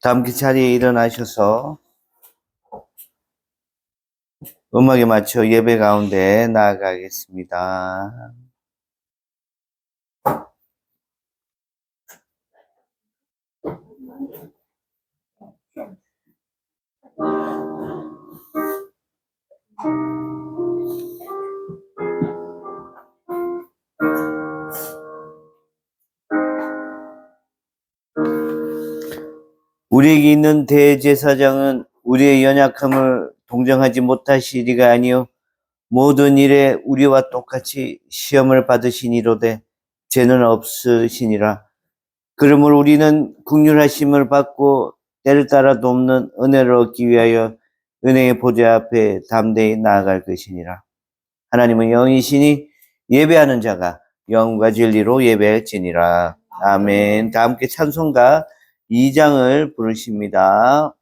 다 함께 자리에 일어나셔서 음악에 맞춰 예배 가운데 나아가겠습니다. 우리에게 있는 대제사장은 우리의 연약함을 동정하지 못하시리가 아니요 모든 일에 우리와 똑같이 시험을 받으시니로되 죄는 없으시니라. 그러므로 우리는 긍휼하심을 받고 때를 따라 돕는 은혜를 얻기 위하여 은혜의 보좌 앞에 담대히 나아갈 것이니라. 하나님은 영이시니 예배하는 자가 영과 진리로 예배할지니라. 아멘. 다 함께 찬송가 2장을 부르십니다.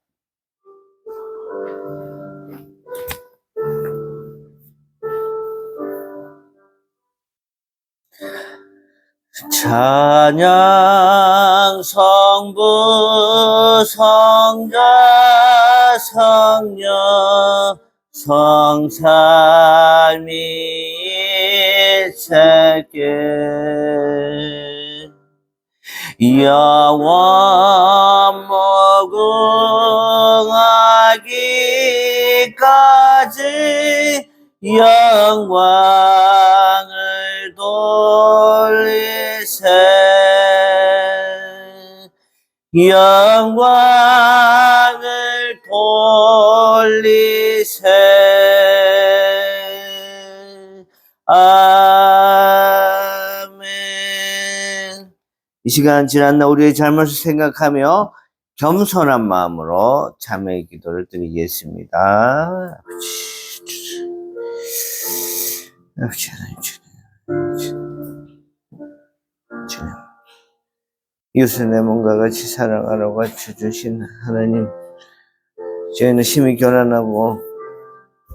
찬양 성부 성자 성령 성삼위일체께 영원 무궁하기까지 영광을 돌리세 영광을 돌리세 아멘. 이 시간 지난 날 우리의 잘못을 생각하며 겸손한 마음으로 자매의 기도를 드리겠습니다. 아버지 하나님 주님 이웃을 내 몸과 같이 사랑하라고 가르쳐주신 하나님, 저희는 심히 교란하고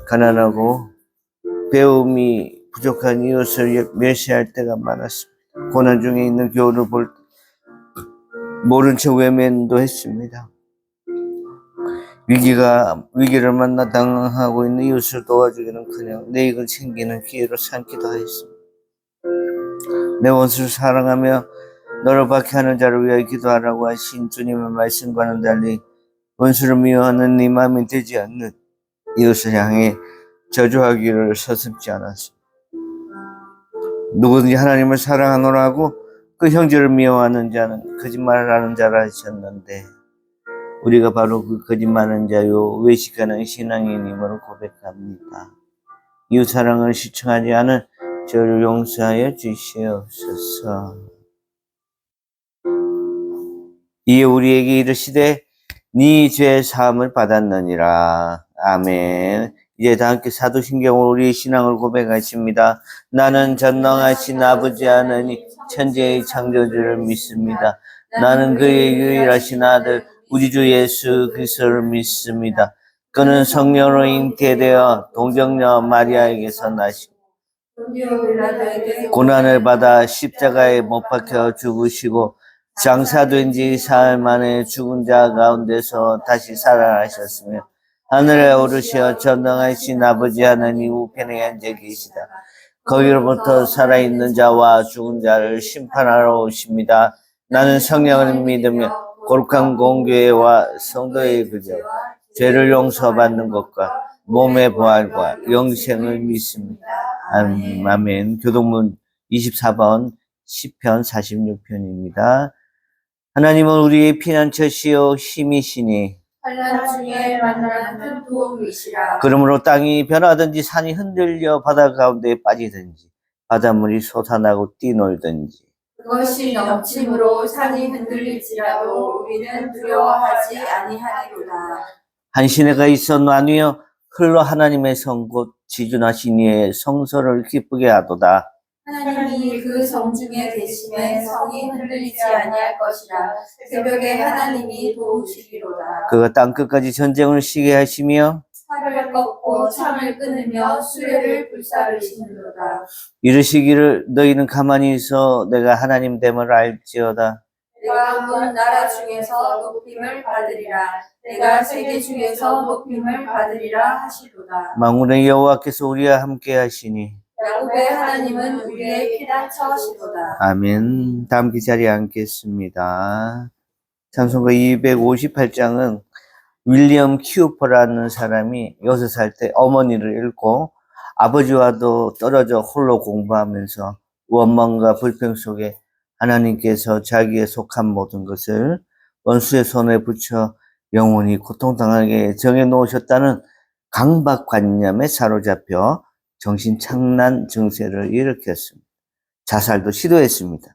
가난하고 배움이 부족한 이웃을 멸시할 때가 많았습니다. 고난 중에 있는 교우를 모른 척 외면도 했습니다. 위기를 만나 당하고 있는 이웃을 도와주기는커녕 내 이익을 챙기는 기회로 삼기도 하였습니다. 내 원수를 사랑하며 너를 박해하는 자를 위하여 기도하라고 하신 주님의 말씀과는 달리 원수를 미워하는 네 마음이 되지 않는 이웃을 향해 저주하기를 서슴지 않았습니다. 누구든지 하나님을 사랑하노라고 그 형제를 미워하는 자는 거짓말을 하는 자라 하셨는데 우리가 바로 그 거짓말하는 자요 외식하는 신앙인임을 고백합니다. 이웃 사랑을 시청하지 않은 저를 용서하여 주시옵소서. 이에 우리에게 이르시되 네 죄 사함을 받았느니라. 아멘. 이제 다 함께 사도신경으로 우리의 신앙을 고백하십니다. 나는 전능하신 아버지 하나님 천지의 창조주를 믿습니다. 나는 그의 유일하신 아들 우리 주 예수 그리스도를 믿습니다. 그는 성령으로 잉태되어 동정녀 마리아에게서 나시고 고난을 받아 십자가에 못 박혀 죽으시고 장사된 지 사흘 만에 죽은 자 가운데서 다시 살아나셨으며 하늘에 오르시어 전능하신 아버지 하나님 우편에 앉아 계시다. 거기로부터 살아있는 자와 죽은 자를 심판하러 오십니다. 나는 성령을 믿으며 거룩한 공교회와 성도의 그저 죄를 용서받는 것과 몸의 부활과 영생을 믿습니다. 아멘. 교동문 24번 시편 46편입니다. 하나님은 우리의 피난처시요 힘이시니 환난 중에 만나는 큰 도움이시라. 그러므로 땅이 변하든지 산이 흔들려 바다 가운데 빠지든지 바닷물이 솟아나고 뛰놀든지 그것이 넘침으로 산이 흔들릴지라도 우리는 두려워하지 아니하리로다. 한 시내가 있어 나뉘어 흘러 하나님의 성 곧 지존하신 이의 성소를 기쁘게 하도다. 하나님이 그 성 중에 계심에 성이 흔들리지 아니할 것이라. 새벽에 하나님이 도우시리로다. 그가 땅끝까지 전쟁을 쉬게 하시며 살을 꺾고 창을 끊으며 수레를 불사르시는도다. 이르시기를 너희는 가만히 있어 내가 하나님 됨을 알지어다. 내가 온 나라 중에서 높임을 받으리라. 내가 세계 중에서 높임을 받으리라 하시도다. 만군의 여호와께서 우리와 함께 하시니 야곱의 하나님은 우리의 피난처시도다. 아멘. 다음 기 자리에 앉겠습니다. 찬송가 258장은 윌리엄 키우퍼라는 사람이 6살 때 어머니를 잃고 아버지와도 떨어져 홀로 공부하면서 원망과 불평 속에 하나님께서 자기에 속한 모든 것을 원수의 손에 붙여 영원히 고통당하게 정해놓으셨다는 강박관념에 사로잡혀 정신착란 증세를 일으켰습니다. 자살도 시도했습니다.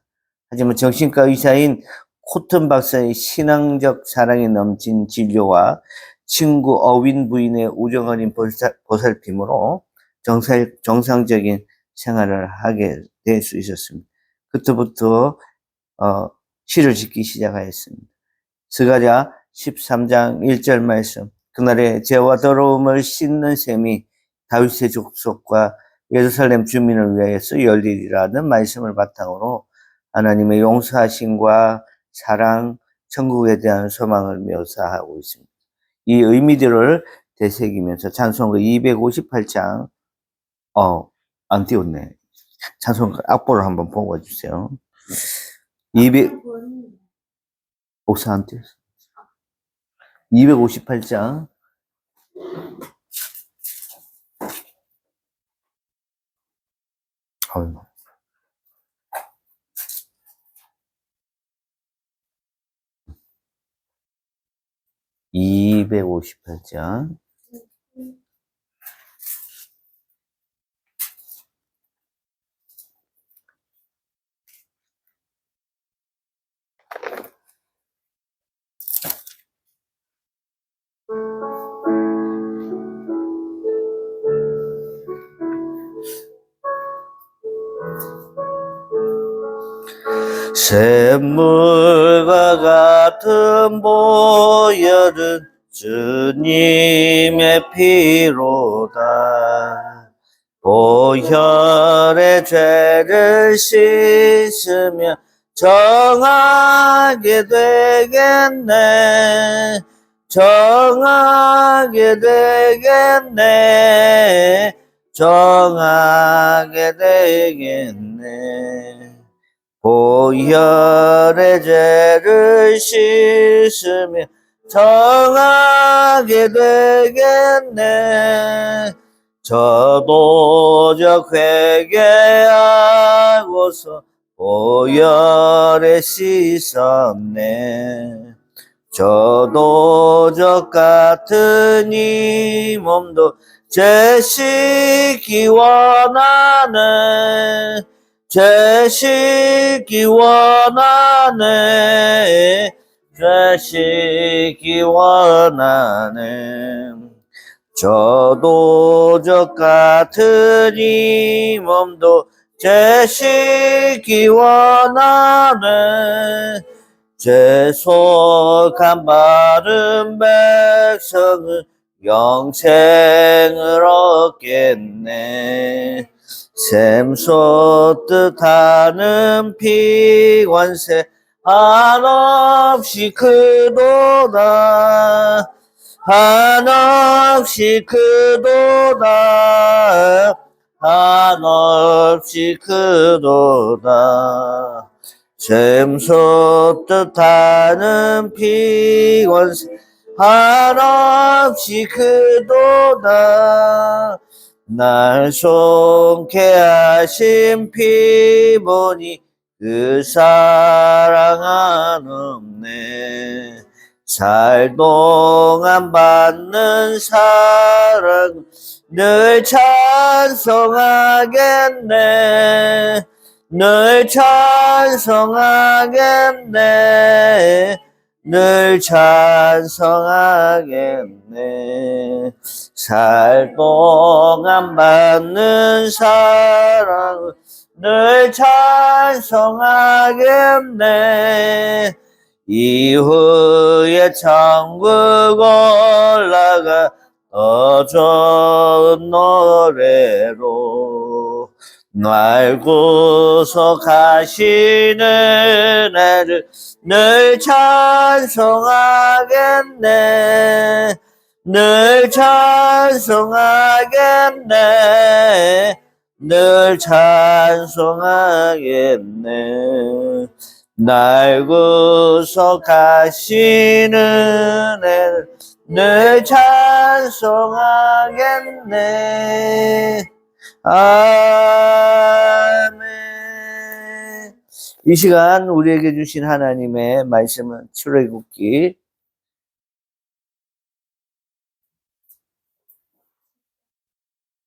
하지만 정신과 의사인 코튼 박사의 신앙적 사랑이 넘친 진료와 친구 어윈 부인의 우정 어린 보살핌으로 정상적인 생활을 하게 될 수 있었습니다. 그때부터 시를 짓기 시작하였습니다. 스가랴 13장 1절 말씀. 그날에 죄와 더러움을 씻는 셈이 다윗의 족속과 예루살렘 주민을 위하여서 열리리라는 말씀을 바탕으로 하나님의 용서하심과 사랑, 천국에 대한 소망을 묘사하고 있습니다. 이 의미들을 되새기면서 찬송가 258장 안 띄웠네. 찬송가 악보를 한번 보고 와주세요. 5사 안 띄웠어. 258장 258장 샘물과 같은 보혈은 주님의 피로다. 보혈의 죄를 씻으며 정하게 되겠네. 정하게 되겠네. 정하게 되겠네. 보혈의 죄를 씻으며 정하게 되겠네. 저도적 회개하고서 보혈에 씻었네. 저도적 같은 이 몸도 죄 씻기 원하네. 죄 씻기 원하네. 죄 씻기 원하네. 저도적 같은 이 몸도 죄 씻기 원하네. 죄속한 바른 백성은 영생을 얻겠네. 샘솟듯 하는 피관세 한없이 크도다. 한없이 크도다. 한없이 크도다. 샘솟듯 하는 피관세 한없이 크도다. 날 속게 하신 피 보니 그 사랑 한없네. 살 동안 받는 사랑 늘 찬송하겠네. 늘 찬송하겠네. 늘 찬송하겠네. 살 동안 받는 사랑을 늘 찬송하겠네. 이후에 천국 올라가 더 좋은 노래로 날 구속하시는 애를 늘 찬송하겠네. 늘 찬송하겠네. 늘 찬송하겠네. 날 구속하시는 애를 늘 찬송하겠네. 아멘. 이 시간 우리에게 주신 하나님의 말씀은 출애굽기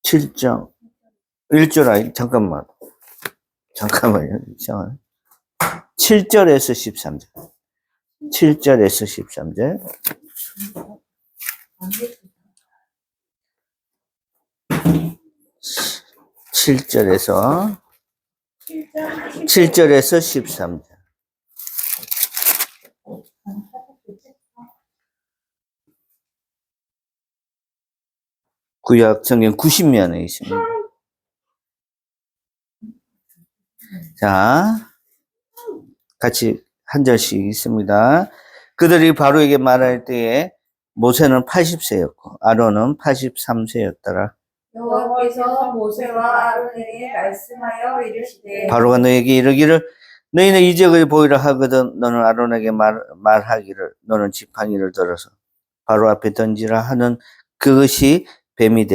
7장 1절 잠깐만요. 7절에서 13절. 7절에서 13절. 7절에서 13절. 구약 성경 90면에 있습니다. 자, 같이 한 절씩 있습니다. 그들이 바로에게 말할 때에 모세는 80세였고 아론은 83세였더라. 여호와께서 모세와 아론에게 말씀하여 이르시되 바로가 너에게 이르기를 너희는 이적을 보이라 하거든 너는 아론에게 말하기를 너는 지팡이를 들어서 바로 앞에 던지라 하는 그것이 뱀이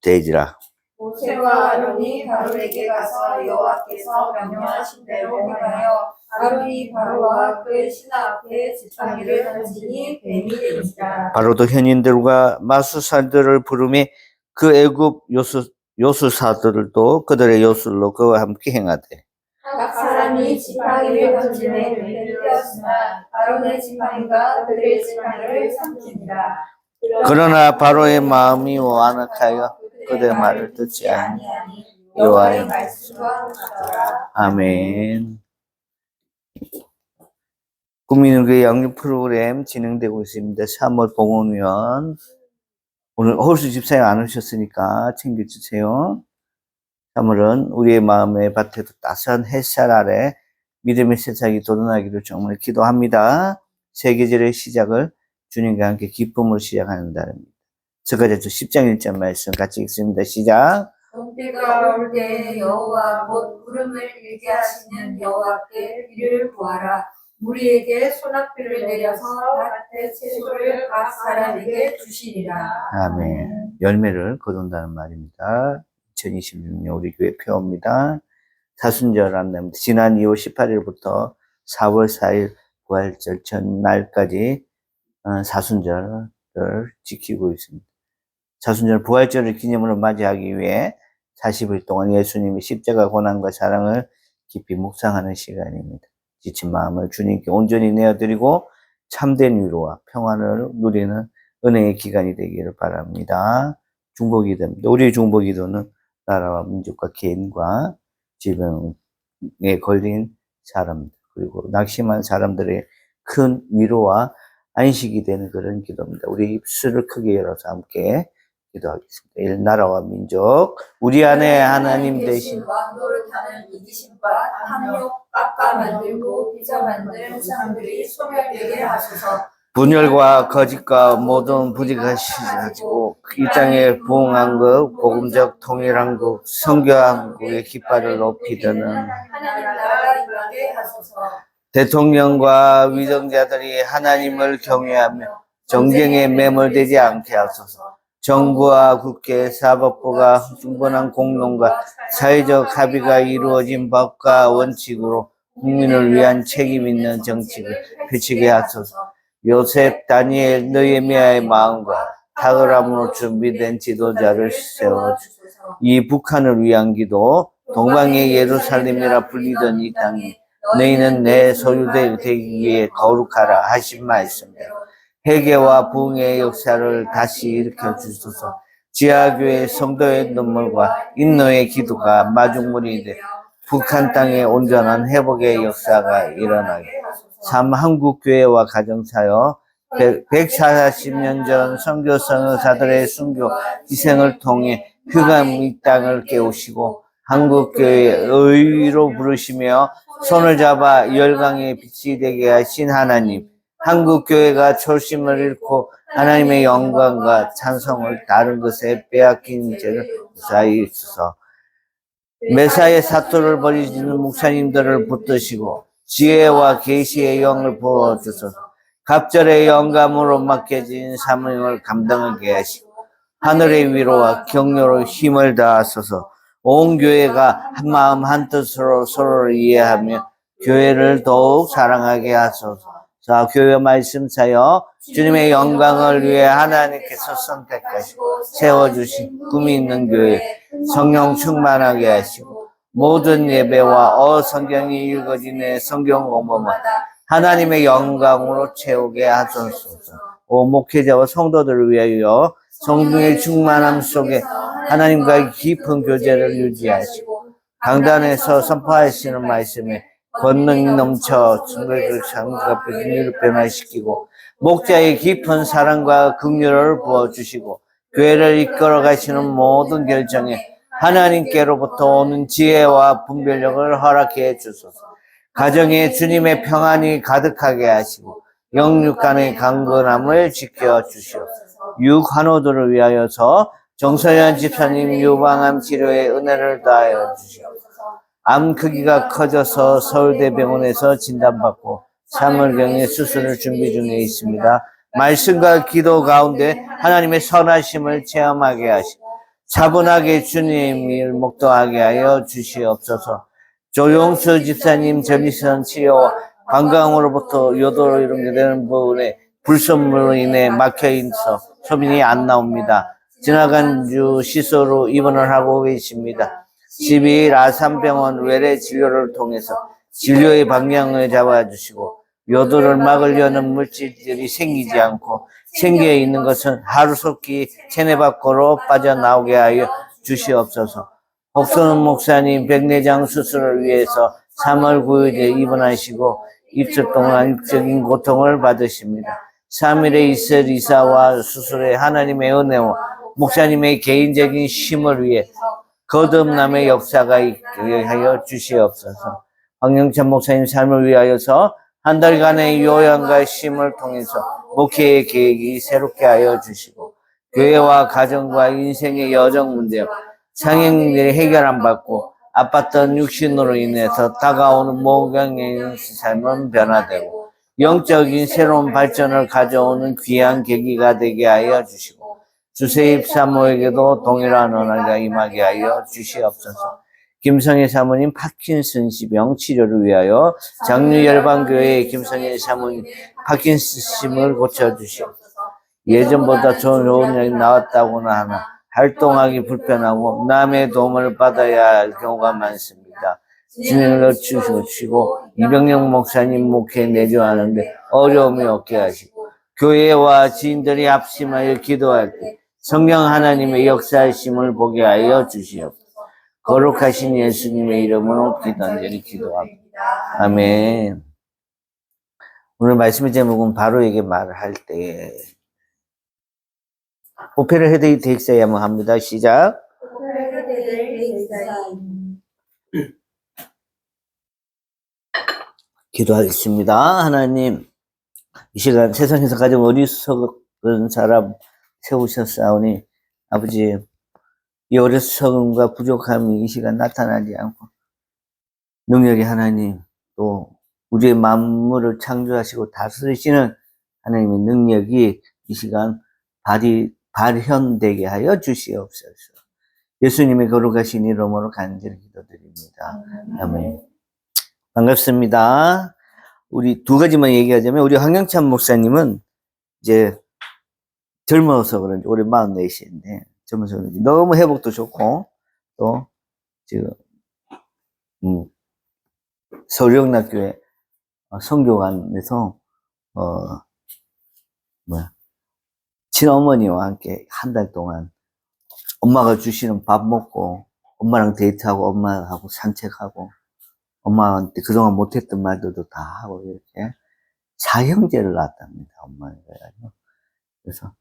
되지라. 모세와 아론이 바로에게 가서 여호와께서 명령하신 대로 행하여 아론이 바로와 그의 신하 앞에 지팡이를 던지니 뱀이 되니라. 바로도 현인들과 마수사들을 부르매 그 애굽 요술사들도 그들의 요술로 그와 함께 행하되 각 사람이 지팡이를 던지매 뱀이 되었으나 아론의 지팡이가 그들의 지팡이를 삼키니라. 그러나 바로의 마음이 완악하여 그들의 말을 듣지 아니하니 여호와의 말씀과 같더라. 아멘. 국민의교회 양육 프로그램 진행되고 있습니다. 3월 봉헌위원 오늘 홀수 집사님 안 오셨으니까 챙겨주세요. 3월은 우리의 마음의 밭에도 따스한 햇살 아래 믿음의 세상이 돋아나기를 정말 기도합니다. 새 계절의 시작을 주님과 함께 기쁨으로 시작하는 달입니다. 스가랴서 10장 1절 말씀 같이 읽습니다. 시작. 봄비가 올 때 여호와 곧 구름을 일게 하시는 여호와께 비를 구하라. 우리에게 소낙비를 내려서 밭의 채소를 각 사람에게 주시리라. 아멘. 열매를 거둔다는 말입니다. 2026년 우리 교회 표어입니다. 사순절 안내입니다. 지난 2월 18일부터 4월 4일 부활절 전날까지 사순절을 지키고 있습니다. 사순절 부활절을 기념으로 맞이하기 위해 40일 동안 예수님의 십자가 고난과 사랑을 깊이 묵상하는 시간입니다. 지친 마음을 주님께 온전히 내어드리고 참된 위로와 평안을 누리는 은혜의 기간이 되기를 바랍니다. 중보기도입니다. 우리 중보기도는 나라와 민족과 개인과 질병에 걸린 사람들 그리고 낙심한 사람들의 큰 위로와 안식이 되는 그런 기도입니다. 우리 입술을 크게 열어서 함께 기도하겠습니다. 일 나라와 민족 우리 안에 하나님 대신 왕도를 타는 이기심과 탐욕 깎아 만들고 빚어 만든 사람들이 소멸되게 하소서. 분열과 거짓과 모든 부지가시고 이 땅에 부흥한 것 복음적 통일한 것 선교한국의 깃발을 높이 드는 하나님 나라가 임하게 하소서. 대통령과 위정자들이 하나님을 경외하며 정쟁에 매몰되지 않게 하소서. 정부와 국회, 사법부가 충분한 공론과 사회적 합의가 이루어진 법과 원칙으로 국민을 위한 책임 있는 정책을 펼치게 하소서. 요셉, 다니엘, 느헤미야의 마음과 탁월함으로 준비된 지도자를 세워주소서. 이 북한을 위한 기도, 동방의 예루살렘이라 불리던 이 땅에 너희는 내 소유되기 위해 거룩하라 하신 말씀대로 회개와 부흥의 역사를 다시 일으켜 주소서. 지하교회 성도의 눈물과 인노의 기도가 마중물이 돼 북한 땅의 온전한 회복의 역사가 일어나게. 3. 한국교회와 가정사역 140년 전 선교 선교사들의 순교 희생을 통해 흑암 이 땅을 깨우시고 한국교회 의로 부르시며 손을 잡아 열강의 빛이 되게 하신 하나님, 한국교회가 초심을 잃고 하나님의 영광과 찬송을 다른 것에 빼앗긴 죄를 무사히 주소서. 메사의 사토를 벌이시는 목사님들을 붙드시고 지혜와 계시의 영을 부어주소서. 갑절의 영감으로 맡겨진 사명을 감당하게 하시고 하늘의 위로와 격려로 힘을 다하소서. 온 교회가 한마음 한뜻으로 서로를 이해하며 교회를 더욱 사랑하게 하소서. 자, 교회 말씀 사여 주님의 영광을 위해 하나님께서 선택하시고 세워주신 꿈이 있는 교회 성령 충만하게 하시고 모든 예배와 성경이 읽어지는 성경 공부마다 하나님의 영광으로 채우게 하소서. 오 목회자와 성도들을 위하여 성령의 충만함 속에 하나님과의 깊은 교제를 유지하시고 강단에서 선포하시는 말씀에 권능이 넘쳐 증거를 장갑 진리를 변화시키고 목자의 깊은 사랑과 긍휼을 부어주시고 교회를 이끌어 가시는 모든 결정에 하나님께로부터 오는 지혜와 분별력을 허락해 주소서. 가정에 주님의 평안이 가득하게 하시고 영육 간의 강건함을 지켜 주시옵소서. 육환우들을 위하여서 정서연 집사님 유방암 치료에 은혜를 다하여 주시옵소서. 암 크기가 커져서 서울대병원에서 진단받고 3월경에 수술을 준비 중에 있습니다. 말씀과 기도 가운데 하나님의 선하심을 체험하게 하시고 차분하게 주님을 목도하게 하여 주시옵소서. 조용수 집사님 전리선 치료와 관광으로부터 요도로 이루게 부분에 불순물로 인해 막혀있어 소변이 안 나옵니다. 지나간 주 시소로 입원을 하고 계십니다. 12일 아산병원 외래 진료를 통해서 진료의 방향을 잡아주시고 요도를 막으려는 물질들이 생기지 않고 생겨 있는 것은 하루속히 체내 밖으로 빠져나오게 하여 주시옵소서. 혹소는 목사님 백내장 수술을 위해서 3월 9일에 입원하시고 입술 동안 육적인 고통을 받으십니다. 3일에 있을 이사와 수술에 하나님의 은혜와 목사님의 개인적인 쉼을 위해 거듭남의 역사가 있게 하여 주시옵소서. 황영찬 목사님 삶을 위하여서 한 달간의 요양과 쉼을 통해서 목회의 계획이 새롭게 하여 주시고 교회와 가정과 인생의 여정 문제와 상행들이 해결 안 받고 아팠던 육신으로 인해서 다가오는 모경의 삶은 변화되고 영적인 새로운 발전을 가져오는 귀한 계기가 되게 하여 주시고 주세입 사모에게도 동일한 은혜가 임하게 하여 주시옵소서. 김성애 사모님 파킨슨병 치료를 위하여 장류열방교회 김성애 사모님 파킨슨심을 고쳐주시옵소서. 예전보다 좋은 약이 나왔다고나 하나 활동하기 불편하고 남의 도움을 받아야 할 경우가 많습니다. 진행을 주시고 이병영 목사님 목회 내조하는데 어려움이 없게 하시고 교회와 지인들이 합심하여 기도할 때 성령 하나님의 역사하심을 보게 하여 주시옵소서. 거룩하신 예수님의 이름으로 기도한절히 기도합니다. 아멘. 오늘 말씀의 제목은 바로에게 말을 할 때 오페라 헤드이 덱사이 한번 합니다. 시작. 기도하겠습니다. 하나님, 이 시간 세상에서 가장 어리석은 사람 세우셨사오니 아버지, 이 어리석음과 부족함이 이 시간 나타나지 않고 능력이 하나님, 또 우리의 만물을 창조하시고 다스리시는 하나님의 능력이 이 시간 발현되게 하여 주시옵소서. 예수님의 거룩하신 이름으로 간절히 기도드립니다. 아멘. 반갑습니다. 우리 두 가지만 얘기하자면 우리 황영찬 목사님은 이제 젊어서 그런지 올해 44인데 젊어서 그런지 너무 회복도 좋고 또 지금 서울영락교회 성교관에서 친어머니와 함께 한 달 동안 엄마가 주시는 밥 먹고 엄마랑 데이트하고 엄마하고 산책하고 엄마한테 그동안 못했던 말들도 다 하고 이렇게 사형제를 낳았답니다. 엄마가. 그래서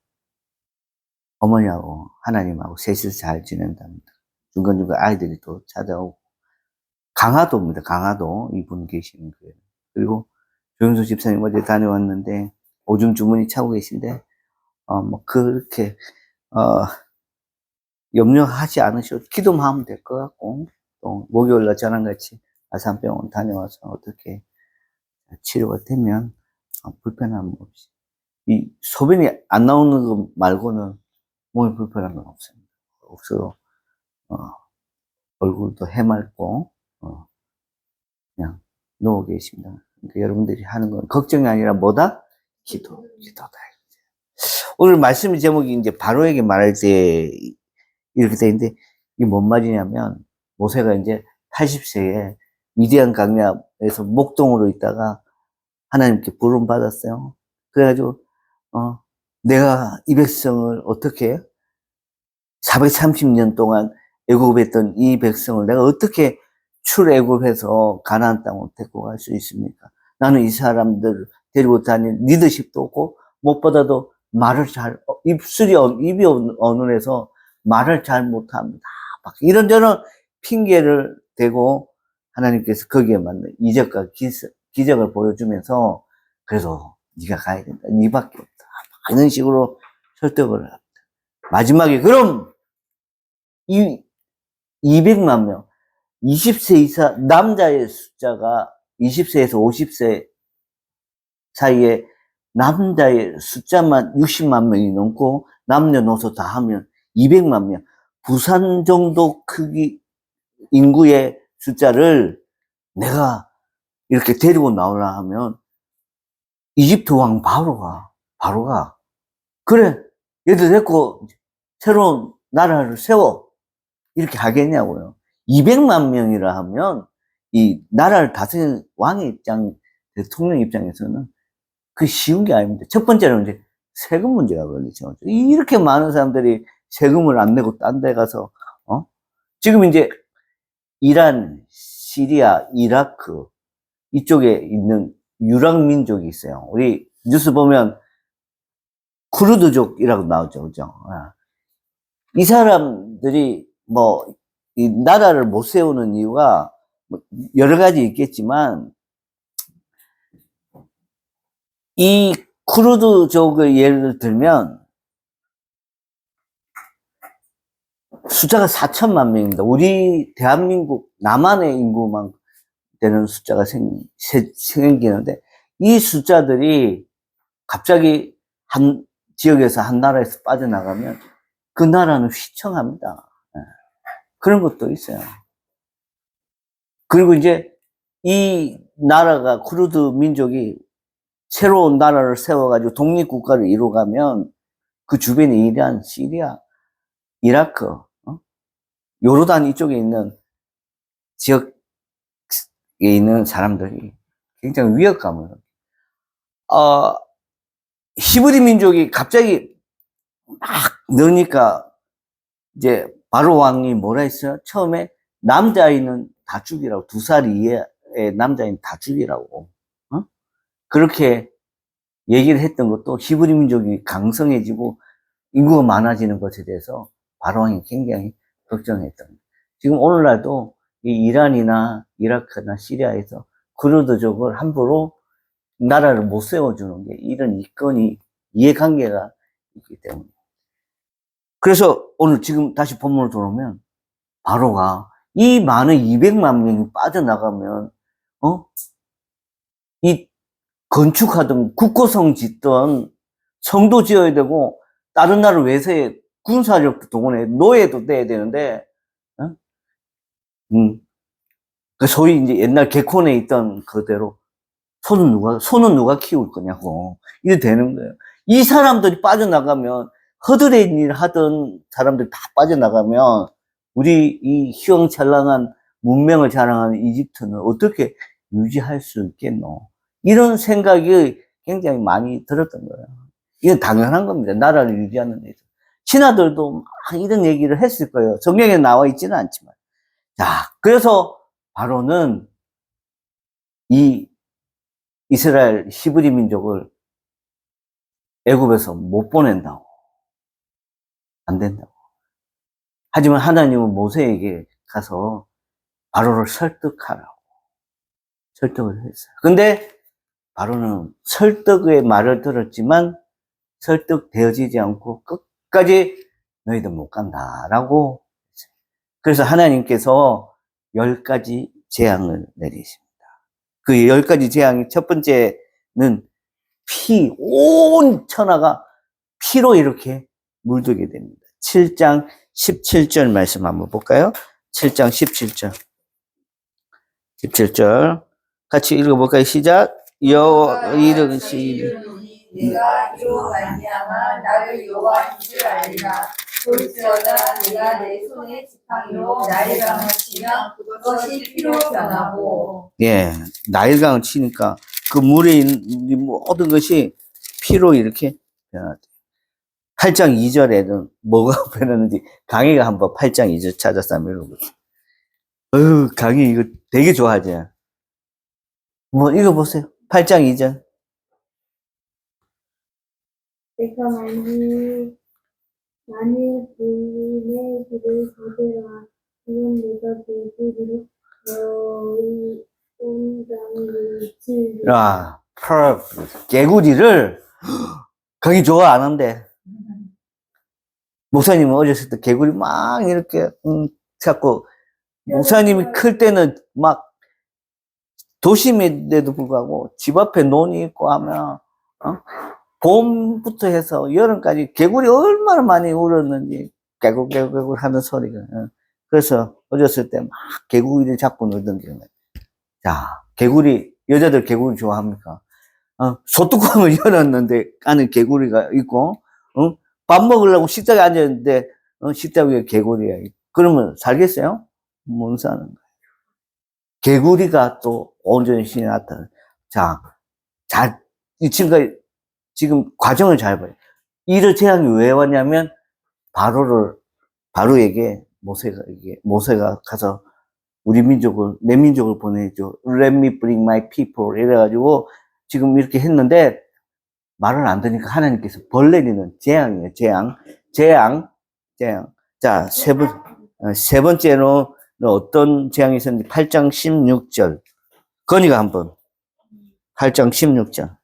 어머니하고 하나님하고 셋이서 잘 지낸답니다. 중간중간 아이들이 또 찾아오고. 강화도입니다. 강화도 이분 계시는 거예요. 그리고 조영수 집사님 어제 다녀왔는데 오줌 주머니 차고 계신데 뭐 그렇게 염려하지 않으셔도 기도만 하면 될 것 같고, 또 목요일날 저랑같이 아산병원 다녀와서 어떻게 치료가 되면 불편함 없이, 이 소변이 안 나오는 것 말고는 몸에 불편한 건 없습니다. 없어도 얼굴도 해맑고 그냥 누워 계십니다. 그러니까 여러분들이 하는 건 걱정이 아니라 뭐다? 기도다. 오늘 말씀 제목이 이제 바로에게 말할 때 이렇게 돼 있는데, 이게 뭔 말이냐면, 모세가 이제 80세에 미디안 강야에서 목동으로 있다가 하나님께 부름 받았어요. 그래가지고 내가 이 백성을 어떻게 430년 동안 애굽했던 이 백성을 내가 어떻게 출애굽해서 가나안 땅으로 데리고 갈 수 있습니까? 나는 이 사람들 데리고 다닐 리더십도 없고, 무엇보다도 말을 입이 어눌해서 말을 잘 못합니다. 이런저런 핑계를 대고 하나님께서 거기에 맞는 이적과 기적을 보여주면서, 그래서 네가 가야 된다. 네밖에 없다. 이런 식으로 설득을 합니다. 마지막에 그럼 이 200만 명, 20세 이사 남자의 숫자가 20세에서 50세 사이에 남자의 숫자만 60만 명이 넘고 남녀노소 다 하면 200만 명, 부산 정도 크기 인구의 숫자를 내가 이렇게 데리고 나오라 하면 이집트 왕 바로가 그래, 얘들 데리고 새로운 나라를 세워, 이렇게 하겠냐고요. 200만 명이라 하면 이 나라를 다스리는 왕의 대통령 입장에서는 그 쉬운 게 아닙니다. 첫 번째는 이제 세금 문제가 걸리죠. 이렇게 많은 사람들이 세금을 안 내고 딴 데 가서 지금 이제 이란, 시리아, 이라크 이쪽에 있는 유랑 민족이 있어요. 우리 뉴스 보면 쿠르드족이라고 나오죠, 그죠? 이 사람들이 이 나라를 못 세우는 이유가 여러 가지 있겠지만, 이 쿠르드족의 예를 들면 숫자가 4천만 명입니다. 우리 대한민국 남한의 인구만 되는 숫자가 생기는데, 이 숫자들이 갑자기 한 지역에서 한 나라에서 빠져나가면 그 나라는 휘청합니다. 그런 것도 있어요. 그리고 이제 이 나라가 쿠르드 민족이 새로운 나라를 세워가지고 독립국가를 이루어가면 그 주변에 이란, 시리아, 이라크, 요르단 이쪽에 있는 지역에 있는 사람들이 굉장히 위협감을, 히브리 민족이 갑자기 막 넣으니까 이제 바로 왕이 뭐라 했어요? 처음에 남자아이는 다 죽이라고, 2살 이하의 남자아이는 다 죽이라고, 그렇게 얘기를 했던 것도 히브리 민족이 강성해지고 인구가 많아지는 것에 대해서 바로 왕이 굉장히 걱정했던 거예요. 지금 오늘날도 이 이란이나 이라크나 시리아에서 쿠르드족을 함부로 나라를 못 세워주는 게 이런 이해관계가 있기 때문에. 그래서 오늘 지금 다시 본문으로 돌아오면 바로가 이 많은 200만 명이 빠져나가면 이 건축하던 국고성 짓던 성도 지어야 되고 다른 나라 외세에 군사력도 동원해 노예도 떼야 되는데, 소위 이제 옛날 개콘에 있던 그대로 소는 누가 키울 거냐고 이래 되는 거예요. 이 사람들이 빠져나가면, 허드렛 일 하던 사람들이 다 빠져나가면 우리 이 휘황찬란한 문명을 자랑하는 이집트는 어떻게 유지할 수 있겠노? 이런 생각이 굉장히 많이 들었던 거예요. 이건 당연한 겁니다. 나라를 유지하는 데 있어서. 신하들도 막 이런 얘기를 했을 거예요. 성경에 나와 있지는 않지만. 자, 그래서 바로는 이 이스라엘 히브리 민족을 애굽에서 못 보낸다고. 안 된다고. 하지만 하나님은 모세에게 가서 바로를 설득하라고 설득을 했어요. 근데 바로는 설득의 말을 들었지만 설득되어지지 않고 끝까지 너희들 못 간다라고 했어요. 그래서 하나님께서 10가지 재앙을 내리십니다. 그 10가지 재앙이 첫 번째는 온 천하가 피로 이렇게 물들게 됩니다. 7장 17절 말씀 한번 볼까요? 7장 17절. 17절. 같이 읽어볼까요? 시작. 여호와 이르시되 내가 이로 말미암아 나를 여호와인 줄 알리라. 볼지어다 내가 내 손에 지팡이로 나일강을 치면 그것이 피로 변하고. 예, 나일강을 치니까 그 물에 있는 모든 것이 피로 이렇게 변하죠. 8장 2절에는 뭐가 변하는지 강희가 한번 8장 2절 찾아서 한번 읽어보세요. 강희 이거 되게 좋아하지. 뭐 읽어보세요. 8장 2절. 내가 만일 불의 길을 거두라. 그럼 내가 개구리로 너희 온장을 치리라. 개구리를 강희 좋아 안 한대. 목사님은 어렸을 때 개구리 막 이렇게 자꾸 목사님이 클 때는 막 도심인데도 불구하고 집 앞에 논이 있고 하면 봄부터 해서 여름까지 개구리 얼마나 많이 울었는지 개굴개굴 하는 소리가. 그래서 어렸을 때 막 개구리를 잡고 놀던 기억나요. 자, 개구리, 여자들 개구리 좋아합니까? 소뚜껑을 열었는데 안에 개구리가 있고 밥 먹으려고 식탁에 앉았는데 식탁 위에 개구리가 있고 그러면 살겠어요? 못 사는 거예요. 개구리가 또 온전히 신이 나타나. 자, 이 친구가 지금 과정을 잘 봐요. 이런 재앙이 왜 왔냐면 바로에게 모세가 가서 내 민족을 보내줘. Let me bring my people. 이래가지고 지금 이렇게 했는데 말을 안 듣니까 하나님께서 벌 내리는 재앙이에요. 재앙. 자, 세 번째로는 어떤 재앙이 있었는지 8장 16절. 건이가 한번 8장 16절.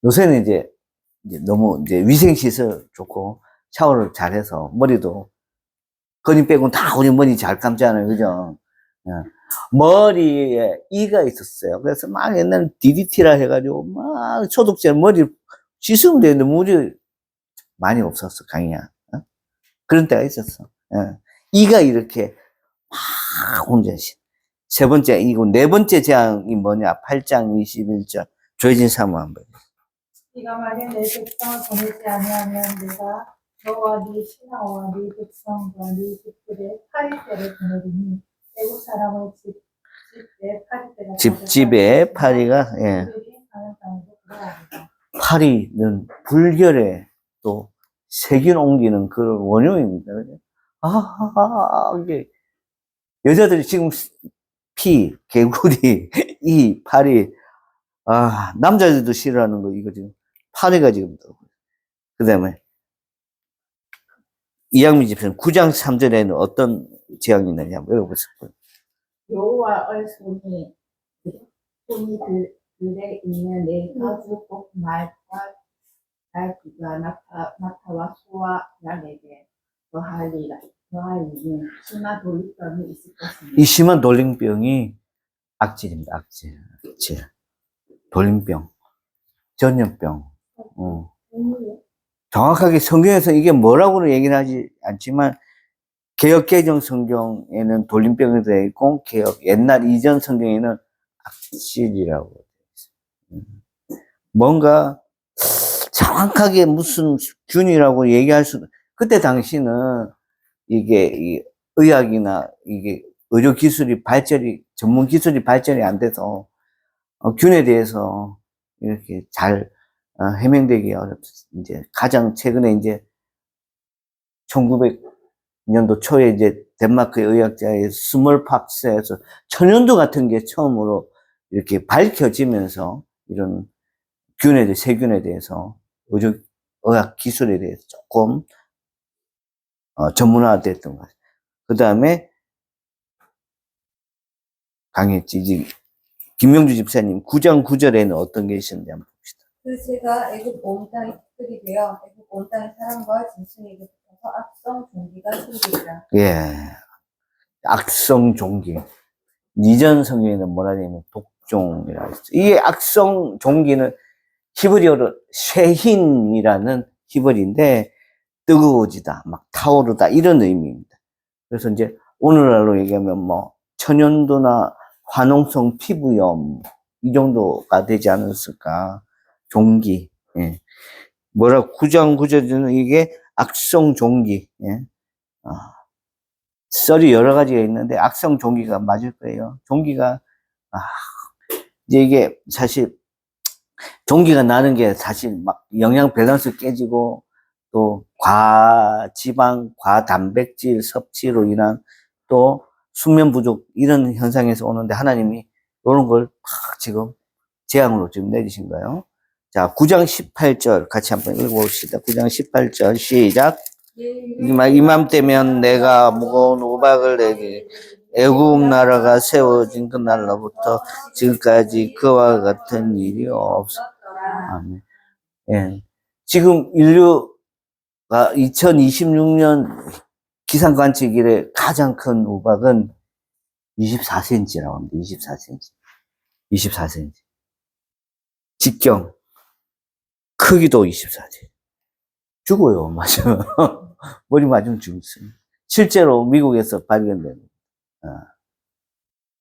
요새는 이제 너무 위생시설 좋고 샤워를 잘해서 머리도 건이 빼고는 다 우리 머리 잘 감잖아요. 그죠? 머리에 이가 있었어요. 그래서 막 옛날에 DDT라 해가지고 막 소독제 머리 씻으면 되는데 물이 많이 없었어, 강이야. 그런 때가 있었어. 이가 이렇게 막 혼자시. 세 번째, 이거 네 번째 재앙이 뭐냐? 8장 21절. 조혜진 사모 한번. 네가 만약 내 백성을 보내지 아니하면 내가 너와 네 신하와 네 백성과 네 집들의 파리떼를 보내리니 애국 사람의 집집에 파리떼가 집집에 파리가 파리는 불결에 또 세균 옮기는 그런 원흉입니다. 이게 여자들이 지금 개구리, 파리, 남자들도 싫어하는 거 이거 지금 파리가 지금 그 다음에 이양미 집사님 9장 3절에는 어떤 재앙이 있느냐 한번 읽어보세요. 여호와의 손이 들에 있는 내 가죽 꼭 말과 그가 나타와 소와 양에게 더하리니 심한 돌림병이 있을 것입니다. 이 심한 돌림병이 악질입니다. 악질. 돌림병, 전염병. 정확하게 성경에서 이게 뭐라고는 얘기는 하지 않지만 개역개정 성경에는 돌림병이 되어 있고 옛날 이전 성경에는 악질이라고 되어 있어요. 뭔가 정확하게 무슨 균이라고 얘기할 수는 그때 당시는 이게 의학이나 이게 의료 기술이 전문 기술이 발전이 안 돼서 균에 대해서 이렇게 잘 해명되기 어렵습니다. 이제 가장 최근에 이제 년도 초에 이제 덴마크의 의학자의 스몰팍스에서 천연두 같은 게 처음으로 이렇게 밝혀지면서 이런 세균에 대해서 의학 기술에 대해서 조금 전문화됐던 것 같아요. 그 다음에 강했지. 이제 김명주 집사님 9장 9절에는 어떤 게 있었는지 한번 봅시다. 그 제가 애굽 온 땅이 특별히 되어 애굽 온 땅의 사람과 짐승에게 붙어서 악성 종기가 생기리라. 예, 악성 종기. 이전 성경에는 뭐라 되냐면 독종이라고 했어요. 이 악성 종기는 히브리어로 쉐힌이라는 히브리인데 뜨거워지다, 막 타오르다 이런 의미입니다. 그래서 이제 오늘날로 얘기하면 뭐 천연두나 화농성 피부염 이 정도가 되지 않았을까. 종기. 예. 9장 9절에는 이게 악성 종기. 예. 썰이 여러 가지가 있는데 악성 종기가 맞을 거예요. 종기가 이제 이게 사실 종기가 나는 게 사실 막 영양 밸런스 깨지고 또 과지방, 과단백질 섭취로 인한 또 수면 부족 이런 현상에서 오는데 하나님이 이런 걸 지금 재앙으로 지금 내리신 거예요. 자, 9장 18절 같이 한번 읽어봅시다. 9장 18절 시작. 이맘때면 내가 무거운 우박을 내게 애굽 나라가 세워진 그날로부터 지금까지 그와 같은 일이 없었더라. 아멘. 예. 지금 인류가 2026년 기상 관측 이래 가장 큰 우박은 24cm라고 합니다. 24cm. 24cm. 직경. 크기도 24cm. 죽어요, 맞아요. 머리 맞으면 죽습니다. 실제로 미국에서 발견된